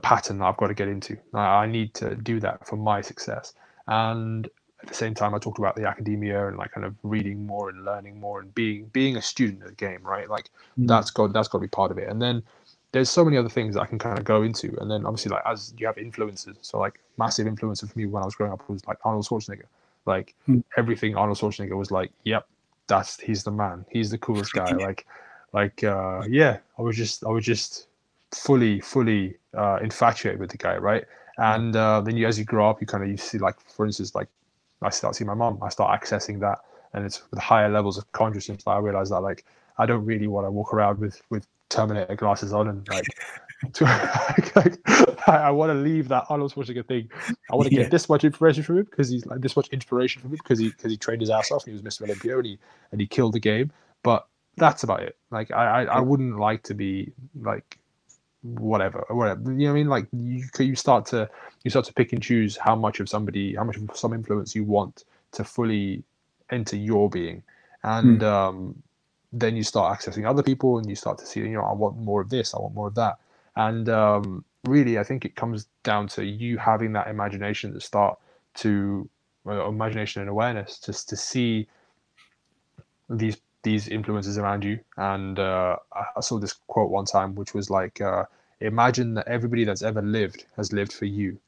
pattern that I've got to get into. I need to do that for my success. And at the same time, I talked about the academia and like kind of reading more and learning more and being a student of the game, right? Like that's got to be part of it. And then there's so many other things that I can kind of go into. And then obviously, like, as you have influences, so like massive influencer for me when I was growing up was like Arnold Schwarzenegger. Like everything Arnold Schwarzenegger was like, yep, he's the man. He's the coolest guy. Yeah, I was just fully infatuated with the guy, right? And then as you grow up, you see, like, for instance, like I start seeing my mom, I start accessing that, and it's with higher levels of consciousness that I realize that, like, I don't really want to walk around with Terminator glasses on and like I want to leave that Arnold Schwarzenegger thing. I want to get this much information from him because he's like this much inspiration from him because he trained his ass off and he was Mr. Olympia and he killed the game. But that's about it. Like I wouldn't like to be like whatever. You know what I mean? Like you start to pick and choose how much of some influence you want to fully enter your being, and then you start accessing other people and you start to see, I want more of this, I want more of that. And really, I think it comes down to you having that imagination imagination and awareness just to see these influences around you. And I saw this quote one time, which was like, imagine that everybody that's ever lived has lived for you.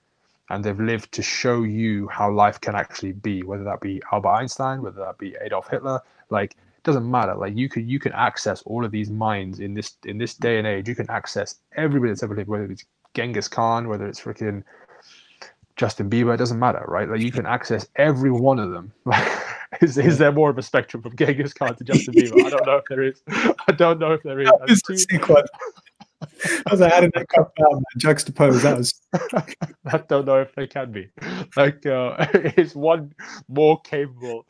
And they've lived to show you how life can actually be, whether that be Albert Einstein, whether that be Adolf Hitler, like, doesn't matter. Like you can access all of these minds in this day and age. You can access everybody that's ever lived, whether it's Genghis Khan, whether it's freaking Justin Bieber, it doesn't matter, right? Like you can access every one of them. Like, is there more of a spectrum from Genghis Khan to Justin Bieber? I don't know if there is. I was like, how did that come out? Juxtapose. That was. I don't know if they can be. Like, is one more capable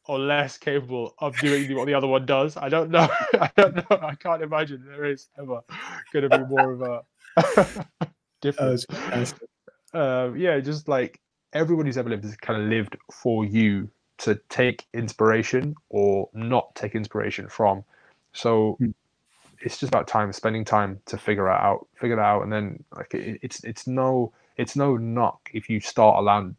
or less capable of doing what the other one does? I don't know. I can't imagine there is ever going to be more of a difference. Just like everyone who's ever lived has kind of lived for you to take inspiration or not take inspiration from. So it's just about spending time to figure that out, and then like it's no knock if you start down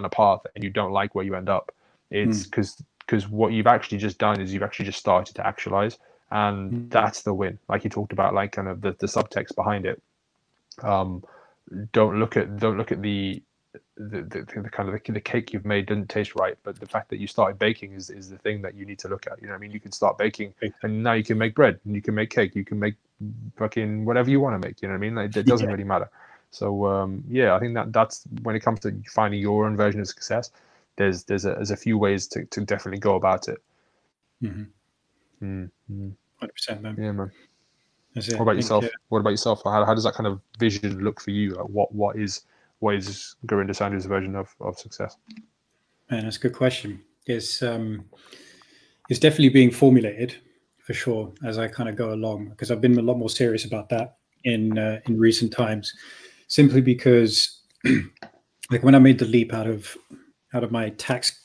a path and you don't like where you end up. It's because what you've actually just done is you've actually just started to actualize, and that's the win. Like you talked about, like kind of the subtext behind it. Don't look at the kind of the cake you've made didn't taste right, but the fact that you started baking is the thing that you need to look at. You know what I mean? You can start baking and now you can make bread and you can make cake, you can make fucking whatever you want to make. You know what I mean? Like, it doesn't really matter. So I think that's when it comes to finding your own version of success, there's a few ways to definitely go about it. 100%, man. Yeah, man. That's it. What about yourself? What about yourself? How does that kind of vision look for you? Like what is Gurinder Sandhu's version of success? Man, that's a good question. It's definitely being formulated for sure as I kind of go along, because I've been a lot more serious about that in recent times, simply because like when I made the leap out of my tax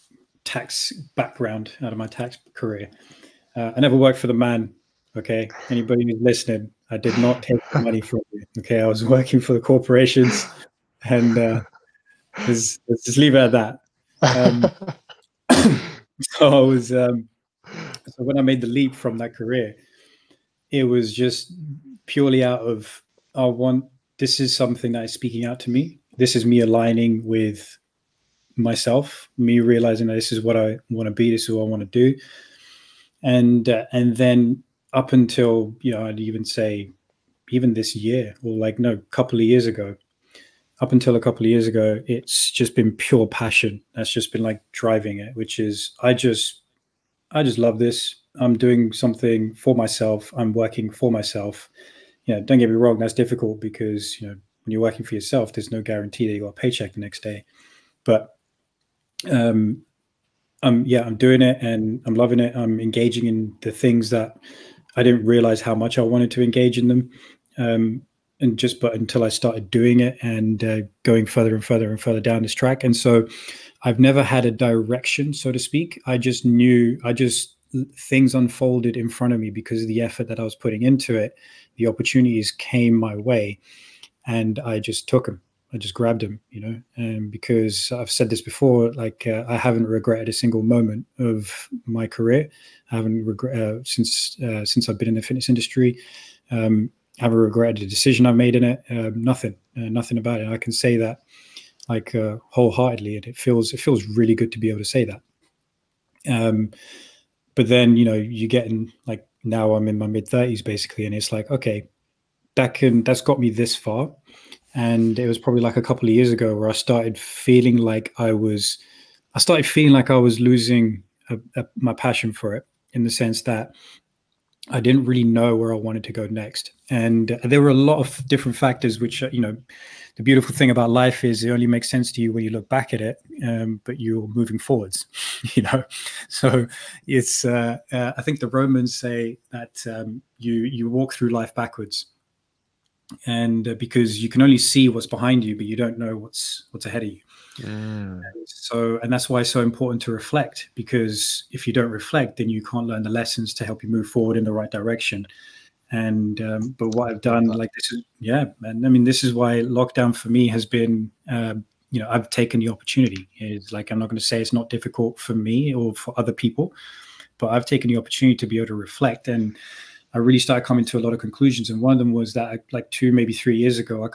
background, out of my tax career, I never worked for the man. Okay, anybody who's listening, I did not take the money from you. Okay, I was working for the corporations, and let's just leave it at that. So I was so when I made the leap from that career, it was just purely out of this is something that is speaking out to me. This is me aligning with myself, me realizing that this is what I want to be, this is what I want to do, and then up until I'd even say even this year, or couple of years ago, up until a couple of years ago, it's just been pure passion. That's just been like driving it, which is I just love this. I'm doing something for myself. I'm working for myself. Don't get me wrong, that's difficult because when you're working for yourself, there's no guarantee that you got a paycheck the next day. But I'm doing it and I'm loving it. I'm engaging in the things that I didn't realize how much I wanted to engage in them. But until I started doing it and going further and further and further down this track. And so I've never had a direction, so to speak. I just knew, I just things unfolded in front of me because of the effort that I was putting into it. The opportunities came my way, and I just took them. I just grabbed them, you know, and because I've said this before, like I haven't regretted a single moment of my career. I haven't since I've been in the fitness industry. I haven't regretted a decision I made in it. Nothing about it. I can say that like wholeheartedly, and it feels really good to be able to say that. But then, you know, you get in, like, now I'm in my mid-30s basically, and it's like, okay, that's got me this far. And it was probably like a couple of years ago where I started feeling like I was losing my passion for it, in the sense that I didn't really know where I wanted to go next. And there were a lot of different factors, which, you know, the beautiful thing about life is it only makes sense to you when you look back at it, but you're moving forwards, you know. So it's, I think the Romans say that you walk through life backwards. And because you can only see what's behind you, but you don't know what's ahead of you. And that's why it's so important to reflect, because if you don't reflect, then you can't learn the lessons to help you move forward in the right direction. And but what I've done, like, this is, yeah, and I mean, this is why lockdown for me has been, you know, I've taken the opportunity. It's like, I'm not going to say it's not difficult for me or for other people, but I've taken the opportunity to be able to reflect. And I really started coming to a lot of conclusions. And one of them was that, like 2, maybe 3 years ago,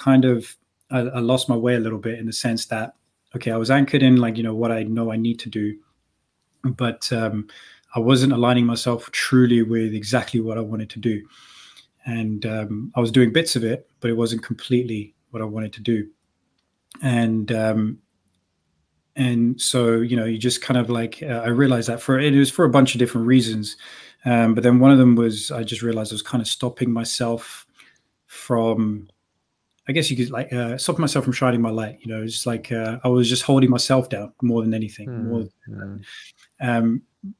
I lost my way a little bit, in the sense that, okay, I was anchored in, like, you know, what I know I need to do, but I wasn't aligning myself truly with exactly what I wanted to do. And I was doing bits of it, but it wasn't completely what I wanted to do. And so, you know, you just kind of like, I realized that it was for a bunch of different reasons. But then one of them was, I just realized I was kind of stopping myself from, I guess you could, like, stopping myself from shining my light. You know, it's like I was just holding myself down more than anything.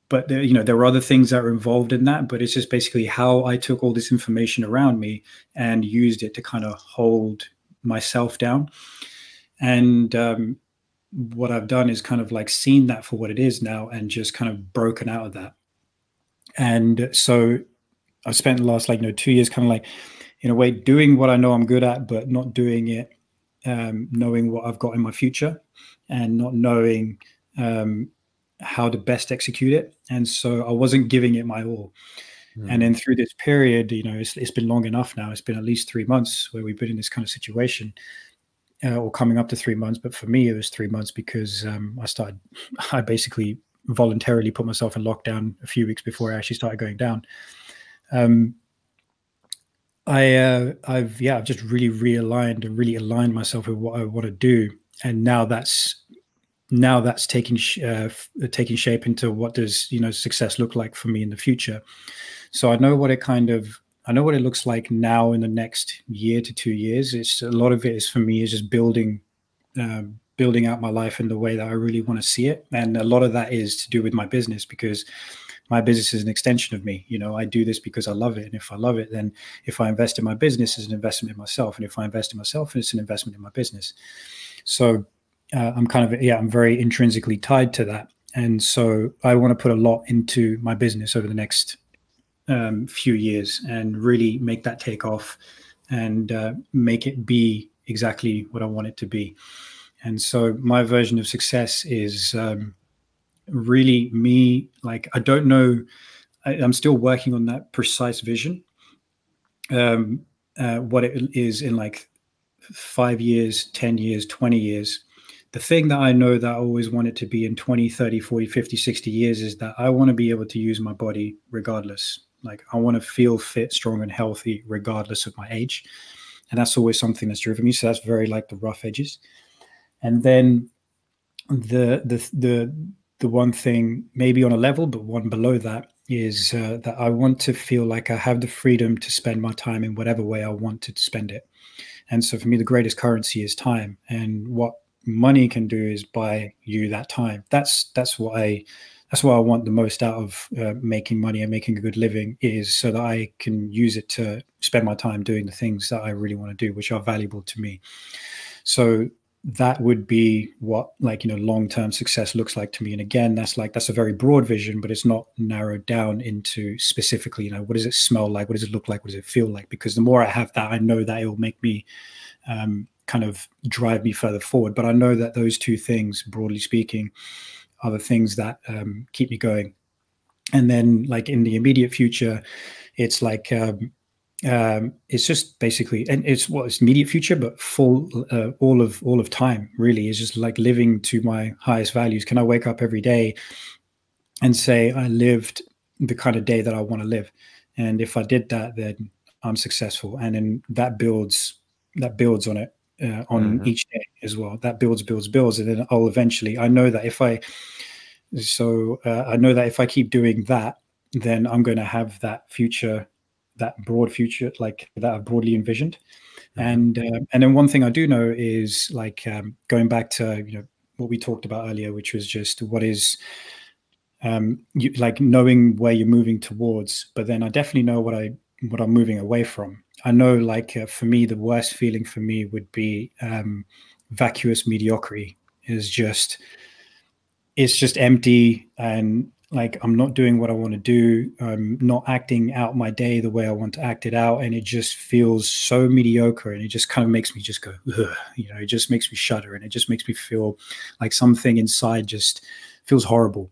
But there, you know, there were other things that were involved in that. But it's just basically how I took all this information around me and used it to kind of hold myself down. And what I've done is kind of like seen that for what it is now, and just kind of broken out of that. And so I've spent the last, like, you know, 2 years kind of like, in a way, doing what I know I'm good at, but not doing it, knowing what I've got in my future, and not knowing how to best execute it. And so I wasn't giving it my all. And then through this period, you know, it's been long enough now. It's been at least 3 months where we've been in this kind of situation, or coming up to 3 months. But for me, it was 3 months because I basically voluntarily put myself in lockdown a few weeks before I actually started going down. I've just really realigned and really aligned myself with what I want to do. And now that's taking shape into what does, you know, success look like for me in the future. So I know what it looks like now in the next year to 2 years. It's a lot of it is for me is just building out my life in the way that I really want to see it. And a lot of that is to do with my business, because my business is an extension of me. You know, I do this because I love it. And if I love it, then if I invest in my business, it's an investment in myself. And if I invest in myself, it's an investment in my business. So I'm very intrinsically tied to that. And so I want to put a lot into my business over the next few years, and really make that take off, and make it be exactly what I want it to be. And so my version of success is really me. Like, I don't know, I'm still working on that precise vision, what it is in like 5 years, 10 years, 20 years. The thing that I know that I always want it to be in 20, 30, 40, 50, 60 years is that I want to be able to use my body regardless. Like, I want to feel fit, strong, and healthy regardless of my age. And that's always something that's driven me. So that's very like the rough edges. And then the one thing, maybe on a level, but one below that, is that I want to feel like I have the freedom to spend my time in whatever way I want to spend it. And so for me, the greatest currency is time. And what money can do is buy you that time. That's what I want the most out of making money and making a good living, is so that I can use it to spend my time doing the things that I really want to do, which are valuable to me. So that would be what, like, long-term success looks like to me. And again, that's a very broad vision, but it's not narrowed down into specifically, what does it smell like? What does it look like? What does it feel like? Because the more I have that, I know that it will make me kind of drive me further forward. But I know that those two things, broadly speaking, are the things that keep me going. And then, like, in the immediate future, it's like it's just basically, and it's immediate future, but full all of time really is just like living to my highest values. Can I wake up every day and say I lived the kind of day that I want to live? And if I did that, then I'm successful. And then that builds on it, on each day as well. That builds, and then I'll eventually. I know that if I keep doing that, then I'm going to have that future, that broad future, like that I've broadly envisioned. And then one thing I do know is, like, going back to what we talked about earlier, which was just what is like knowing where you're moving towards. But then I definitely know what I'm moving away from. I know, like, for me, the worst feeling for me would be vacuous mediocrity. It's just empty, and like I'm not doing what I want to do. I'm not acting out my day the way I want to act it out, and it just feels so mediocre, and it just kind of makes me just go, ugh, it just makes me shudder, and it just makes me feel like something inside just feels horrible.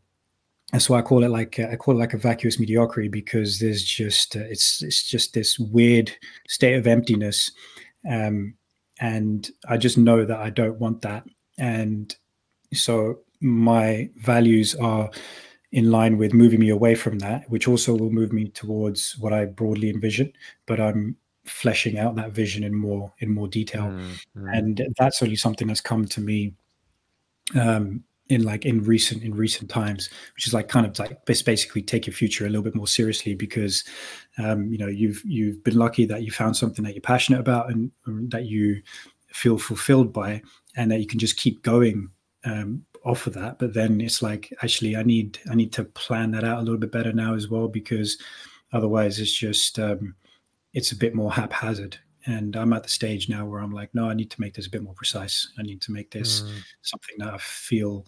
And so I call it like a vacuous mediocrity, because there's just it's just this weird state of emptiness, and I just know that I don't want that. And so my values are in line with moving me away from that, which also will move me towards what I broadly envision, but I'm fleshing out that vision in more detail. And that's only something that's come to me in recent times, which is like kind of like basically take your future a little bit more seriously, because you've been lucky that you found something that you're passionate about, and that you feel fulfilled by, and that you can just keep going off of that. But then it's like, actually, I need to plan that out a little bit better now as well, because otherwise it's just it's a bit more haphazard. And I'm at the stage now where I'm like, no, I need to make this a bit more precise. I need to make this something that I feel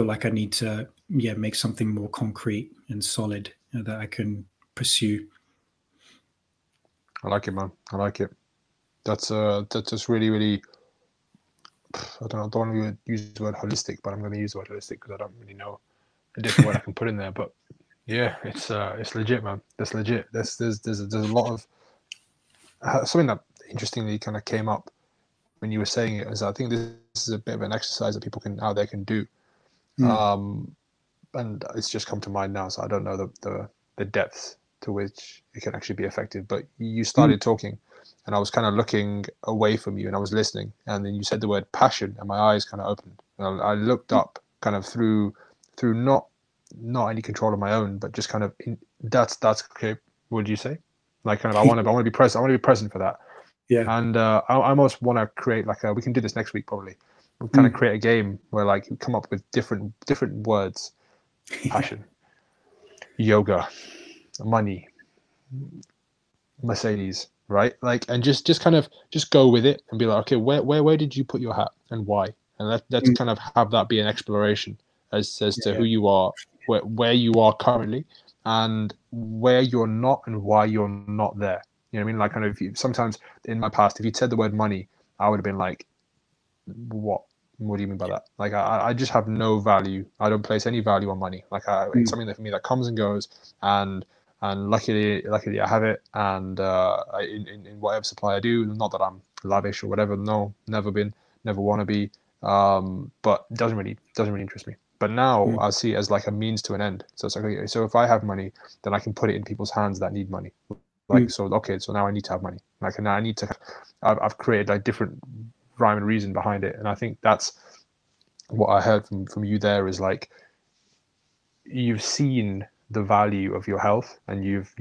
like I need to make something more concrete and solid, that I can pursue. I like it, man. I like it. That's just really, really. I don't want to use the word holistic, but I'm going to use the word holistic because I don't really know a different word I can put in there. But yeah, it's legit, man. That's legit. There's a lot of something that interestingly kind of came up when you were saying it. Is I think this is a bit of an exercise that people out there can do, and it's just come to mind now. So I don't know the depths to which it can actually be effective. But you started talking, and I was kind of looking away from you, and I was listening, and then you said the word passion, and my eyes kind of opened. And I looked up, kind of through not any control of my own, but just kind of that's okay. What did you say? Like, kind of, I want to be present. I want to be present for that. Yeah. And I almost want to create we can do this next week probably. We'll kind of create a game where like you come up with different words. Passion, yoga, money, Mercedes, right? Like, and just kind of just go with it and be like, okay, where did you put your hat and why? And let's kind of have that be an exploration as to who you are, where you are currently, and where you're not, and why you're not there. You know what I mean? Like, kind of, sometimes in my past, if you'd said the word money, I would have been like, what? What do you mean by that? Like, I just have no value. I don't place any value on money. Like, it's something that for me that comes and goes, and luckily I have it, and in whatever supply I do. Not that I'm lavish or whatever. No, never been, never want to be. But it doesn't really interest me. But now I see it as like a means to an end. So it's like, okay, so if I have money, then I can put it in people's hands that need money. Like, so okay, so now I need to have money. Like, now I need to. I've created like different rhyme and reason behind it, and I think that's what I heard from you there, is like, you've seen the value of your health, and you've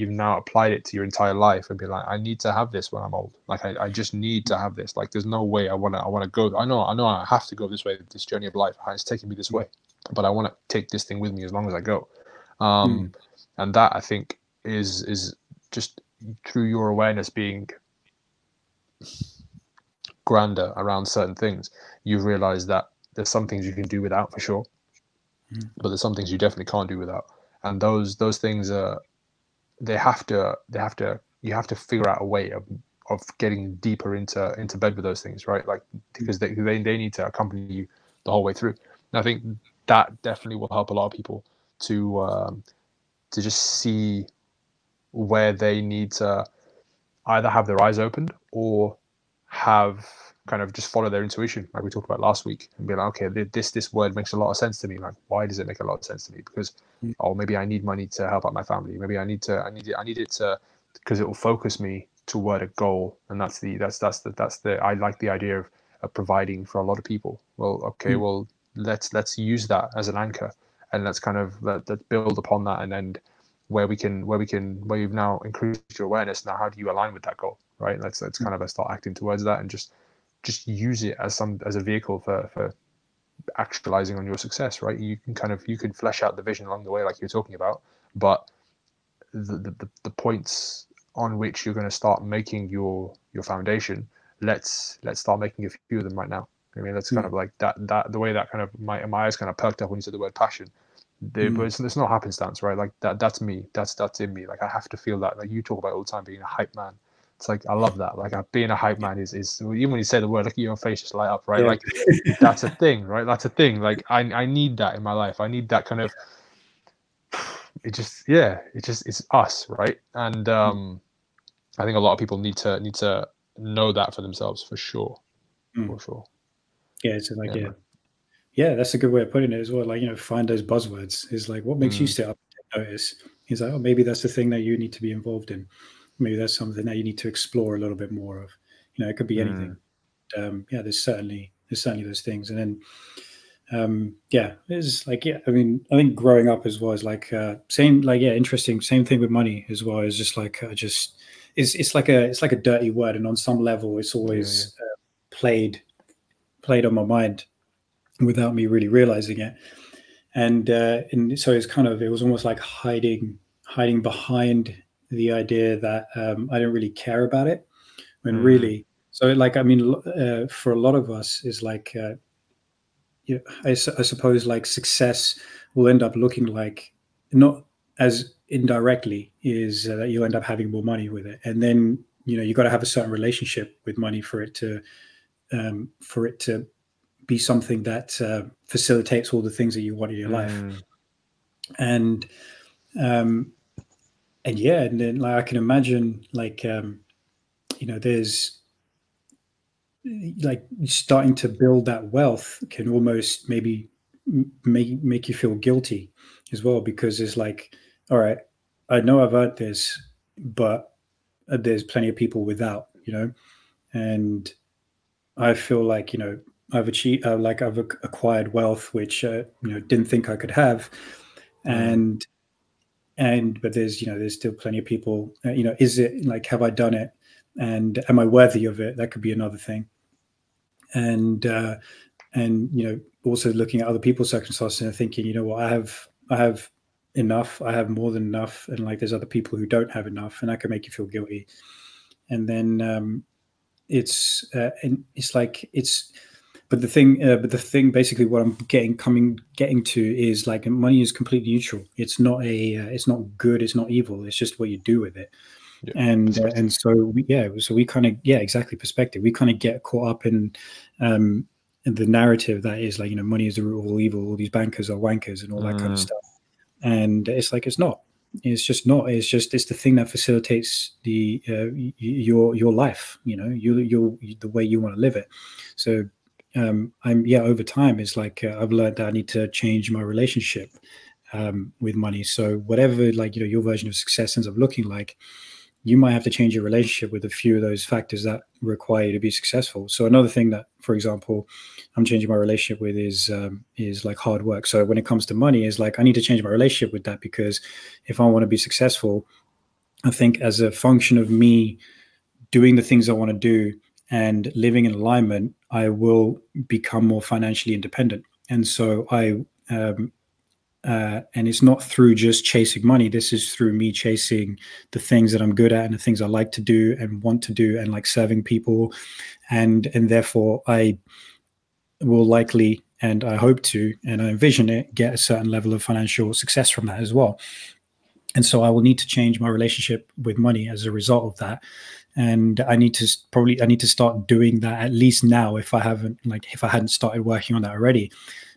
now applied it to your entire life, and be like, I need to have this when I'm old. Like, I just need to have this. Like, there's no way I want to go. I know I have to go this way, this journey of life. It's taken me this way, but I want to take this thing with me as long as I go. And that, I think, is just through your awareness being grander around certain things, you realize that there's some things you can do without for sure, but there's some things you definitely can't do without. And those things are, you have to figure out a way of getting deeper into bed with those things, right? Like, because they need to accompany you the whole way through. And I think that definitely will help a lot of people to just see where they need to either have their eyes opened or have kind of just follow their intuition, like we talked about last week, and be like, okay, this word makes a lot of sense to me. Like, why does it make a lot of sense to me? Because, oh, maybe I need money to help out my family. Maybe I need it to, because it will focus me toward a goal, and that's the I like the idea of providing for a lot of people. Well, okay, well, let's use that as an anchor, and let's kind of let's build upon that, and then where you've now increased your awareness, now how do you align with that goal, right? Let's kind of start acting towards that, and just use it as a vehicle for actualizing on your success, right? You can flesh out the vision along the way, like you're talking about, but the points on which you're going to start making your foundation, let's start making a few of them right now. I mean, that's kind of like that the way that kind of my eyes kind of perked up when you said the word passion. But it's not happenstance, right? Like that's me. That's in me. Like, I have to feel that. Like you talk about all the time, being a hype man. It's like, I love that. Like, being a hype man is even when you say the word, look at your face just light up, right? Yeah. Like, that's a thing, right? That's a thing. Like, I need that in my life. I need that kind of. It's us, right? And I think a lot of people need to know that for themselves, for sure, for sure. Yeah, it's like yeah, that's a good way of putting it as well. Like, find those buzzwords. Is like, what makes you sit up and notice? He's like, oh, maybe that's the thing that you need to be involved in. Maybe that's something that you need to explore a little bit more of. It could be anything. Yeah, there's certainly those things. And then yeah, it's like, I mean, I think growing up as well is like same, like, yeah, interesting. Same thing with money as well. It's just like it's like a dirty word, and on some level, it's always played on my mind without me really realizing it. And so it was almost like hiding behind the idea that I don't really care about it, when really. So, like, I mean, for a lot of us, is like, I suppose, like, success will end up looking like, not as indirectly, is that you'll end up having more money with it, and then you got to have a certain relationship with money for it to be something that facilitates all the things that you want in your life. And yeah, and then, like, I can imagine, like, there's, like, starting to build that wealth can almost maybe make you feel guilty as well, because it's like, all right, I know I've earned this, but there's plenty of people without, and I feel like, I've achieved, like, I've acquired wealth which didn't think I could have, and but there's still plenty of people. Is it, like, have I done it, and am I worthy of it? That could be another thing. And also looking at other people's circumstances and thinking, what, I have enough, I have more than enough, and, like, there's other people who don't have enough, and that can make you feel guilty. And then it's like, but the thing basically, what I'm getting to is, like, money is completely neutral. It's not good, it's not evil, it's just what you do with it. And so we kind of, exactly, perspective. We kind of get caught up in the narrative that is, like, money is the root of all evil, all these bankers are wankers, and all that kind of stuff. And it's like, it's not. It's just not. It's the thing that facilitates your life. The way you want to live it. So over time, it's like, I've learned that I need to change my relationship with money. So whatever, like, your version of success ends up looking like, you might have to change your relationship with a few of those factors that require you to be successful. So another thing that, for example, I'm changing my relationship with is like hard work. So when it comes to money, is like, I need to change my relationship with that, because if I want to be successful, I think, as a function of me doing the things I want to do and living in alignment, I will become more financially independent. And so and it's not through just chasing money. This is through me chasing the things that I'm good at and the things I like to do and want to do, and like serving people, and therefore I will likely, and I hope to, and I envision it, get a certain level of financial success from that as well. And so I will need to change my relationship with money as a result of that. And I need to start doing that at least now, if I hadn't started working on that already.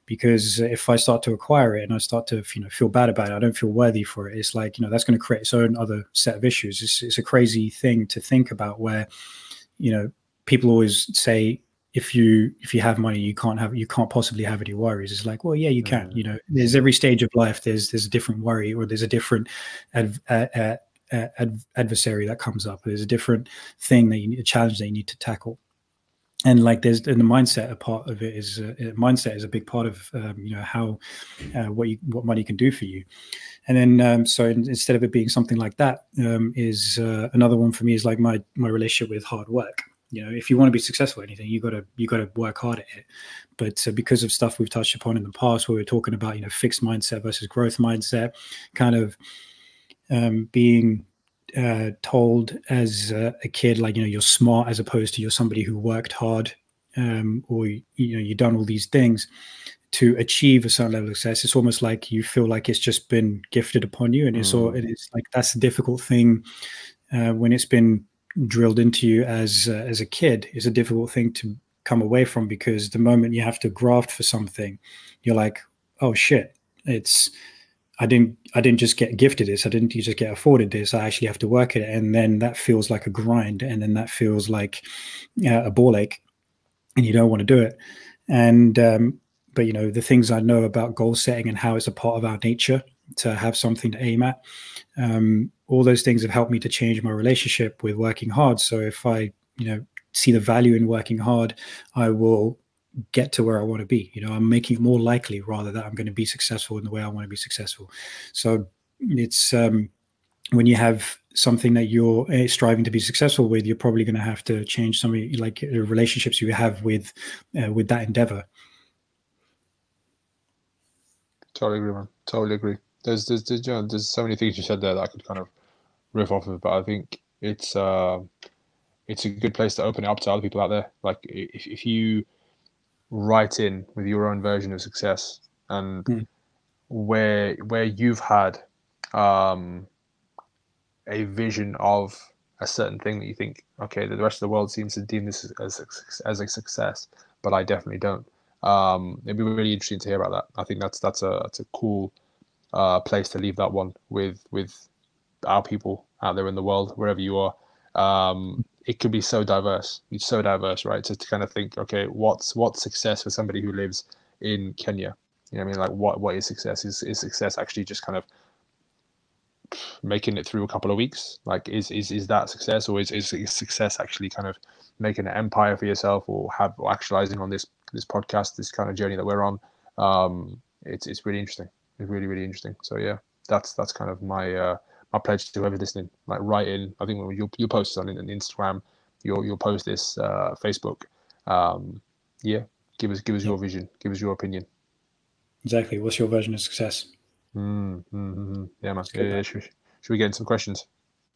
Because if I start to acquire it and I start to feel bad about it, I don't feel worthy for it. It's like, that's going to create its own other set of issues. It's a crazy thing to think about, where people always say, if you have money, you can't possibly have any worries. It's like, well, yeah, you can. There's every stage of life. There's a different worry, or there's a different adversary that comes up. There's a different thing a challenge that you need to tackle. And like the mindset, a part of it is mindset is a big part of how what money can do for you. And then so instead of it being something like that, is another one for me is like my relationship with hard work. If you want to be successful at anything, you got to work hard at it. But because of stuff we've touched upon in the past, where we're talking about fixed mindset versus growth mindset, kind of being told as a kid, like, you're smart, as opposed to you're somebody who worked hard, or you've done all these things to achieve a certain level of success. It's almost like you feel like it's just been gifted upon you, and it's like, that's the difficult thing when it's been drilled into you as a kid. Is a difficult thing to come away from, because the moment you have to graft for something, you're like, oh shit, I didn't just get gifted this. I didn't just get afforded this. I actually have to work at it. And then that feels like a grind. And then that feels like a ball ache, and you don't want to do it. And, but the things I know about goal setting and how it's a part of our nature to have something to aim at, all those things have helped me to change my relationship with working hard. So if I, see the value in working hard, I will get to where I want to be. I'm making it more likely, rather, that I'm going to be successful in the way I want to be successful. So it's when you have something that you're striving to be successful with, you're probably going to have to change some of like relationships you have with that endeavor. Totally agree, man. Totally agree. There's so many things you said there that I could kind of riff off of, but I think it's a good place to open it up to other people out there. Like, if you write in with your own version of success, and where you've had a vision of a certain thing that you think, okay, the rest of the world seems to deem this as a success, but I definitely don't. It'd be really interesting to hear about that. I think that's a cool place to leave that one with our people out there in the world, wherever you are. It could be so diverse. It's so diverse, right? To kind of think, okay, what's success for somebody who lives in Kenya? You know what I mean? Like, what is success? Is success actually just kind of making it through a couple of weeks? Like, is that success, or is success actually kind of making an empire for yourself, or actualizing on this podcast, this kind of journey that we're on? It's really interesting. It's really, really interesting. So yeah, that's kind of my pledge to whoever's listening. Like, write in. I think you'll post this on Instagram. You'll post this Facebook. Yeah, give us your vision. Give us your opinion. Exactly. What's your version of success? Yeah, man. Yeah. Should we get into some questions?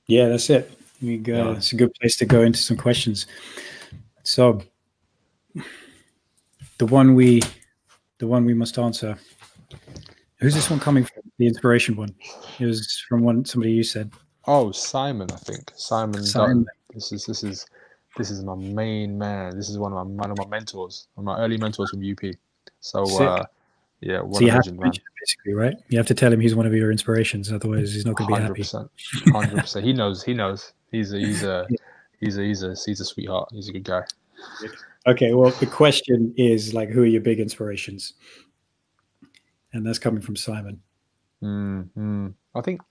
Yeah, that's it. It's a good place to go into some questions. So the one we must answer. Who's this one coming from? The inspiration one. It was from somebody you said. Oh, Simon, I think. Simon. This is my main man. This is one of my mentors, one of my early mentors from UP. So yeah, what a legend, man. Basically, right? You have to tell him he's one of your inspirations, otherwise he's not going to be happy. 100%. He knows. He's a sweetheart. He's a good guy. Okay, well, the question is, like, who are your big inspirations? And that's coming from Simon. I think,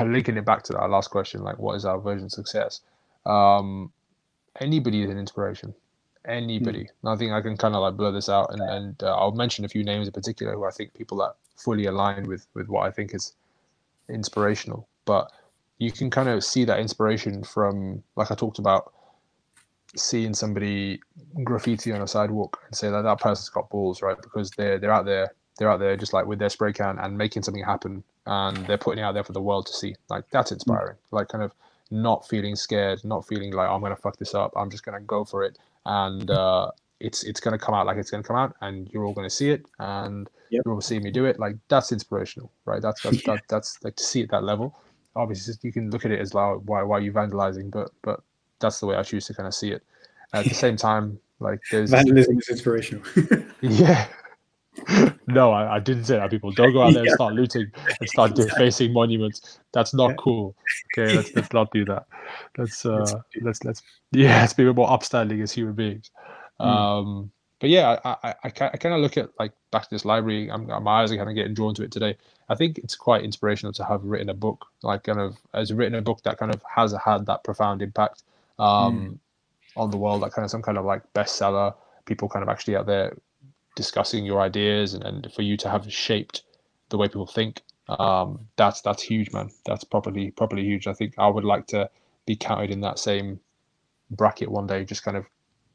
linking it back to that last question, like, what is our version of success? Anybody is an inspiration. Anybody. I think I can kind of like blur this out, and I'll mention a few names in particular who I think people that fully align with what I think is inspirational. But you can kind of see that inspiration from, like I talked about, seeing somebody graffiti on a sidewalk and say that person's got balls, right? Because they're out there they're out there just like with their spray can and making something happen, and they're putting it out there for the world to see. Like that's inspiring. Like kind of not feeling scared, not feeling like I'm gonna fuck this up. I'm just gonna go for it, and it's gonna come out like it's gonna come out, and you're all gonna see it, and Yep. you're all seeing me do it. Like that's inspirational, right? That's like to see it that level. Obviously, you can look at it as like why are you vandalizing, but that's the way I choose to kind of see it. At the same time, like there's Vandalism is inspirational. yeah. No, I didn't say that. People don't go out there and Yeah, start looting and start exactly. defacing monuments. That's not Yeah. cool. Okay, let's not do that. Let's It's, let's yeah, let's be a bit more upstanding as human beings. mm, But yeah, I kind of look at like back to this library. My eyes are kind of getting drawn to it today. I think it's quite inspirational to have written a book, like kind of as written a book that kind of has had that profound impact on the world, like kind of some kind of like bestseller. People kind of actually out there discussing your ideas, and for you to have shaped the way people think. That's huge, man. That's properly huge. I think I would like to be counted in that same bracket one day. Just kind of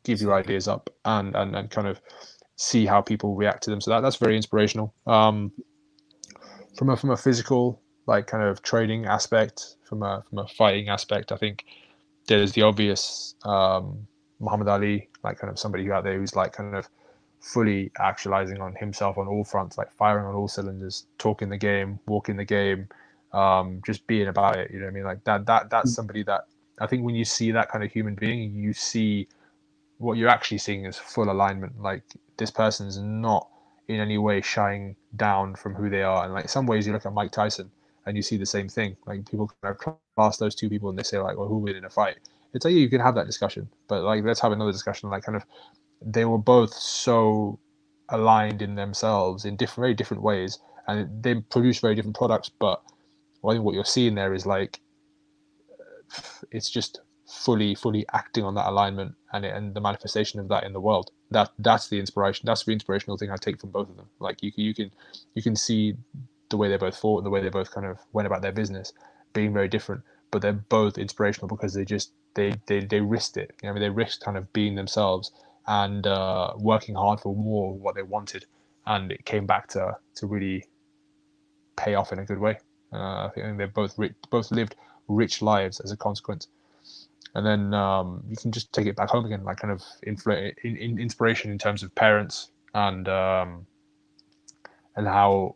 give your exactly. ideas up and kind of see how people react to them. So that's very inspirational. From a physical like kind of training aspect, from a fighting aspect, I think there's the obvious Muhammad Ali, like kind of somebody who out there who's like kind of fully actualizing on himself on all fronts, like firing on all cylinders, talking the game, walking the game, just being about it. You know what I mean? Like that's somebody that I think when you see that kind of human being, you see what you're actually seeing is full alignment. Like this person's not in any way shying down from who they are. And like some ways you look at Mike Tyson and you see the same thing. Like people kind of class those two people and they say like, well, who would win in a fight? It's like you can have that discussion, but like let's have another discussion. Like kind of they were both so aligned in themselves in very different ways, and they produce very different products. But I think what you're seeing there is like it's just fully acting on that alignment and the manifestation of that in the world. That's the inspiration. That's the inspirational thing I take from both of them. Like you can see the way they both fought and the way they both kind of went about their business being very different, but they're both inspirational because they risked it. You know, I mean, they risked kind of being themselves and working hard for more of what they wanted, and it came back to really pay off in a good way. I think they both lived rich lives as a consequence. And then you can just take it back home again, like kind of inspiration in terms of parents and how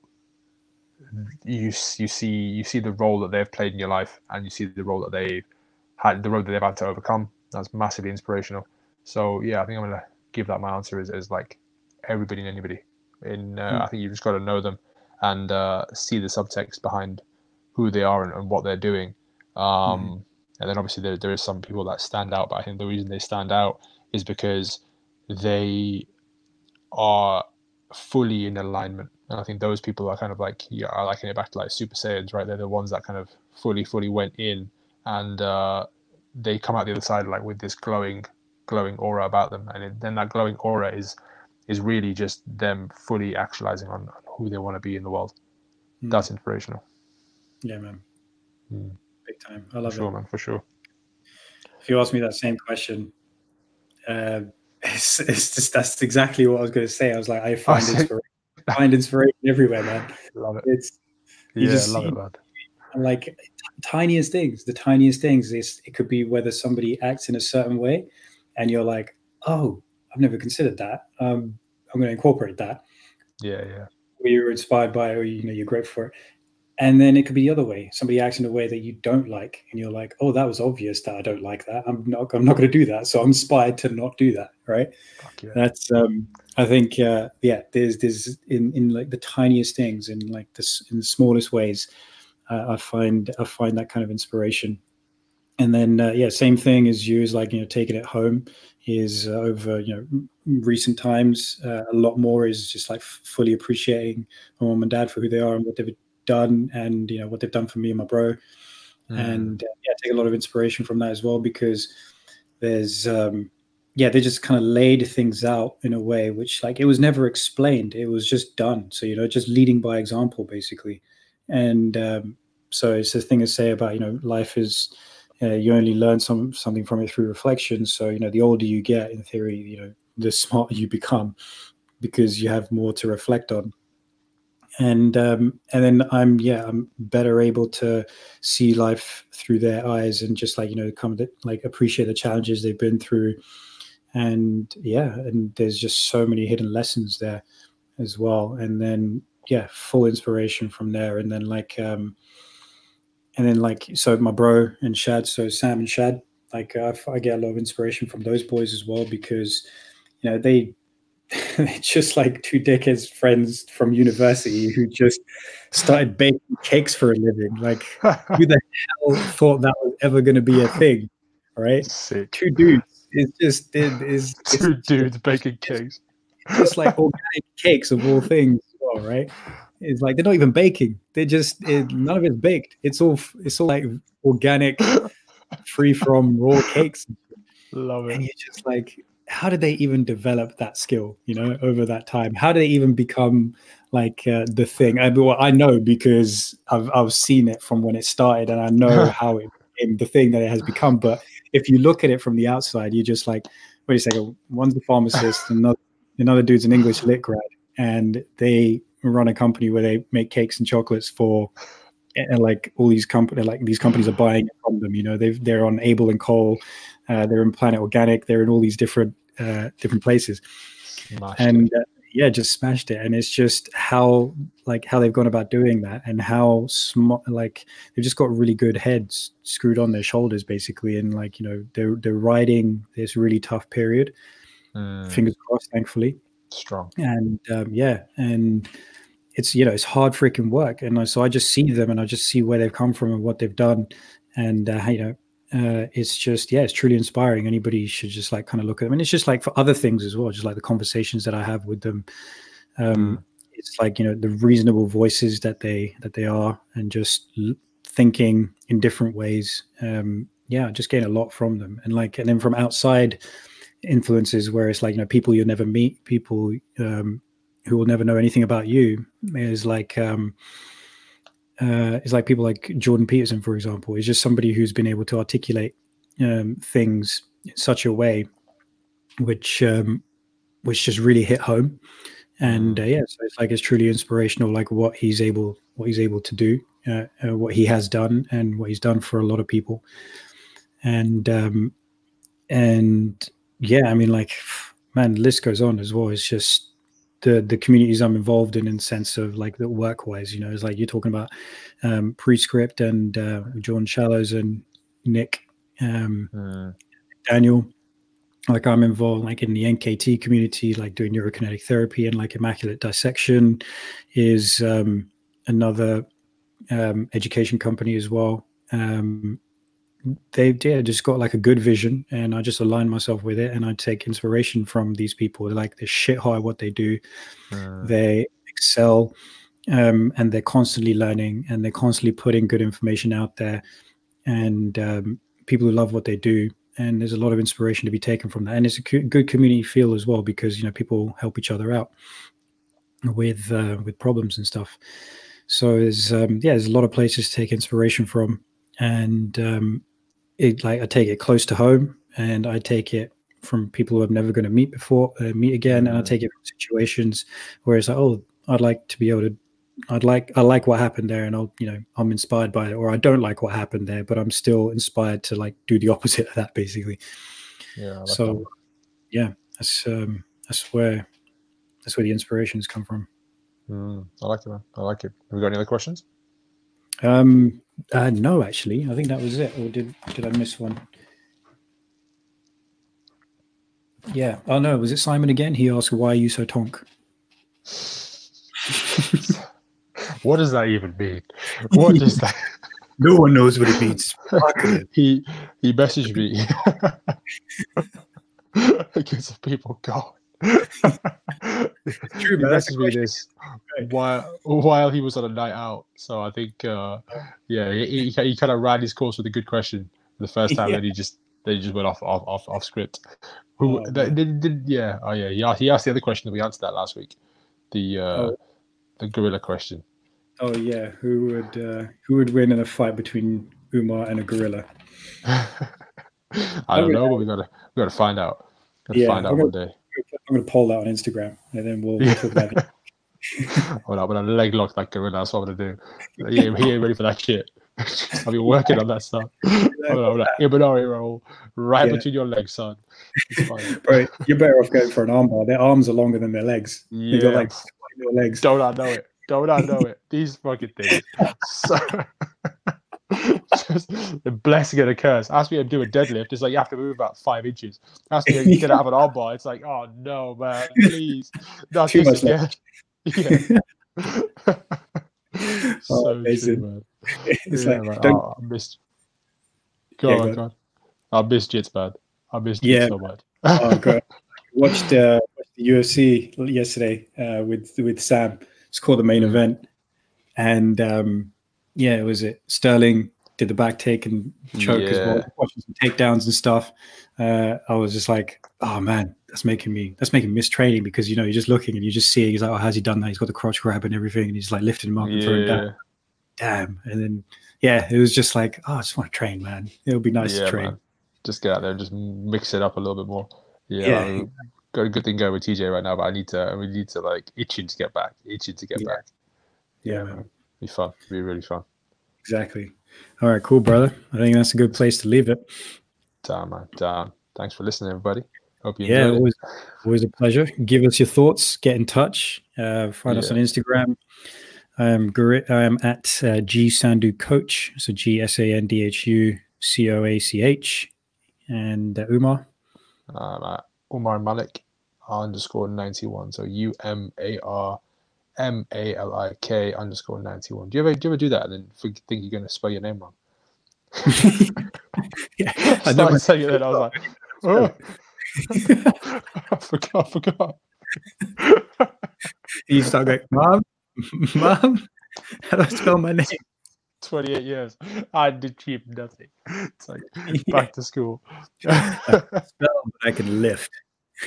you see the role that they've played in your life, and you see the role that they've had, the road that they've had to overcome. That's massively inspirational. So yeah, I think I'm gonna give that my answer as like everybody and anybody. I think you've just got to know them and see the subtext behind who they are and what they're doing. And then obviously there is some people that stand out, but I think the reason they stand out is because they are fully in alignment. And I think those people are kind of like, yeah, I liken it back to like Super Saiyans, right? They're the ones that kind of fully went in, and they come out the other side like with this glowing aura about them. And then that glowing aura is really just them fully actualizing on who they want to be in the world. That's inspirational. Yeah, man. Big time. I love for sure, it. man, for sure. If you ask me that same question, it's just that's exactly what I was going to say. I was like, I find inspiration everywhere, man. Love it. It's you just love it, man. Yeah. Or you're inspired by it, or you're grateful for it. And then it could be the other way. Somebody acts in a way that you don't like, and you're like, "Oh, that was obvious that I don't like that. I'm not going to do that. So I'm inspired to not do that." Right? Fuck yeah. That's I think There's in like the tiniest things, in like in the smallest ways. I find that kind of inspiration. And then same thing as you, is like taking it home is over recent times. A lot more is just like fully appreciating my mom and dad for who they are and what they've done, and what they've done for me and my bro. And take a lot of inspiration from that as well, because there's they just kind of laid things out in a way which, like, it was never explained, it was just done. So just leading by example, basically. And so it's the thing to say about life is you only learn something from it through reflection. So the older you get, in theory, the smarter you become, because you have more to reflect on. and then I'm better able to see life through their eyes, and just like, come to like appreciate the challenges they've been through. And and there's just so many hidden lessons there as well. And then full inspiration from there. And then so my bro and Shad, so Sam and Shad, like I get a lot of inspiration from those boys as well, because they they're just like two dickheads friends from university who just started baking cakes for a living. Like, who the hell thought that was ever going to be a thing, right? Sick. Two dudes. It's Two dudes baking cakes. Just like organic cakes of all things, as well, right? It's like they're not even baking. They're just none of it's baked. It's all like organic, free from raw cakes. Love it. And you're just like, how did they even develop that skill, over that time? How did they even become like the thing? I know because I've seen it from when it started, and I know how it became the thing that it has become. But if you look at it from the outside, you're just like, wait a second, one's a pharmacist, and another dude's an English lit grad, and they run a company where they make cakes and chocolates for, and like all these companies, like these companies are buying it from them. They're on Able and Cole. They're in Planet Organic. They're in all these different places, just smashed it. And it's just how they've gone about doing that, and how smart. Like, they've just got really good heads screwed on their shoulders, basically. And they're riding this really tough period. Fingers crossed, thankfully. Strong. And and it's it's hard freaking work. And so I just see them, and I just see where they've come from and what they've done, and it's just it's truly inspiring. Anybody should just like kind of look at them. And it's just like for other things as well, just like the conversations that I have with them. It's like the reasonable voices that they are, and just thinking in different ways. Just getting a lot from them. And then from outside influences, where it's like people you'll never meet, people who will never know anything about you, is like it's like people like Jordan Peterson, for example. Is just somebody who's been able to articulate things in such a way which just really hit home. And so it's like, it's truly inspirational, like what he's able to do, what he has done, and what he's done for a lot of people. And I mean, like, man, the list goes on as well. It's just the communities I'm involved in sense of like the work wise, it's like you're talking about Prescript and John Shallows and Nick, Daniel. Like, I'm involved like in the NKT community, like doing neurokinetic therapy, and like Immaculate Dissection is another education company as well. They just got like a good vision, and I just align myself with it, and I take inspiration from these people. They're like, they're shit hot at what they do. They excel, and they're constantly learning, and they're constantly putting good information out there, and people who love what they do. And there's a lot of inspiration to be taken from that. And it's a good community feel as well, because people help each other out with problems and stuff. So there's a lot of places to take inspiration from. And I take it close to home, and I take it from people who I'm never going to meet again. And I take it from situations where it's like, oh, I like what happened there, and I'm inspired by it, or I don't like what happened there, but I'm still inspired to like do the opposite of that, basically. That's where the inspirations come from. I like it, man. I like it. Have we got any other questions? No, actually, I think that was it. Or did I miss one? Yeah. Oh no, was it Simon again? He asked, "Why are you so tonk?" What does that even mean? What does that? No one knows what it means. He messaged me. Against the people gone. True, he messaged me this while he was on a night out. So I think, he kind of ran his course with a good question the first time, and they just went off script. He asked the other question, and we answered that last week. The gorilla question. Oh yeah, who would win in a fight between Umar and a gorilla? I don't know, but we gotta find out. Find out one day. I'm gonna poll that on Instagram, and then we'll talk about it. I'm gonna leg lock that gorilla. That's what I'm gonna do. He ain't ready for that shit. I've been working on that stuff. I'm gonna Ibanari roll right between your legs, son. It's fine. Bro, you're better off going for an armbar. Their arms are longer than their legs. They got like little legs. Don't I know it? Don't I know it? These fucking things. So, just the blessing and a curse. Ask me to do a deadlift. It's like you have to move about 5 inches. Ask me to get out of an armbar. It's like, oh no, man, please. Not Too this much again. Yeah. So amazing. true, man. It's Yeah, like, man. I missed. Go on. I missed Jits, man. I missed Jits so much. Oh god, watched the UFC yesterday with Sam. It's called the main event, and it was Sterling did the back take and choke as well, watching some takedowns and stuff. I was just like, oh man, that's making me miss training, because you're just looking and you just see he's like, oh, how's he done that? He's got the crotch grab and everything, and he's like lifting him up and throwing him down. Damn. And then it was just like, oh, I just want to train, man. It'll be nice to train. Man. Just get out there and just mix it up a little bit more. Got a good thing going with TJ right now, but we need to like itching to get back. Yeah, man. Be fun. Be really fun. Exactly. All right, cool, brother. I think that's a good place to leave it. Damn, man. Damn. Thanks for listening, everybody. Hope you enjoyed it. Always a pleasure. Give us your thoughts. Get in touch. Find us on Instagram. I am at GSandhu Coach. So GSANDHU COACH. And Umar. At Umar Malik _91. So UMARMALIK _91. Do you ever do that and then think you're gonna spell your name wrong? I started saying it, and I was like, oh. I forgot. You start going, Mom, how do I spell my name? 28 years. I did cheap nothing. It's like back to school. I spell, but I can lift.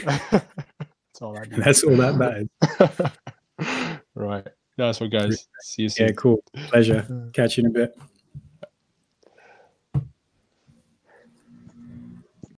That's all I need. That's all that matters. Right. Nice one, guys. See you soon. Yeah, cool. Pleasure. Catch you in a bit.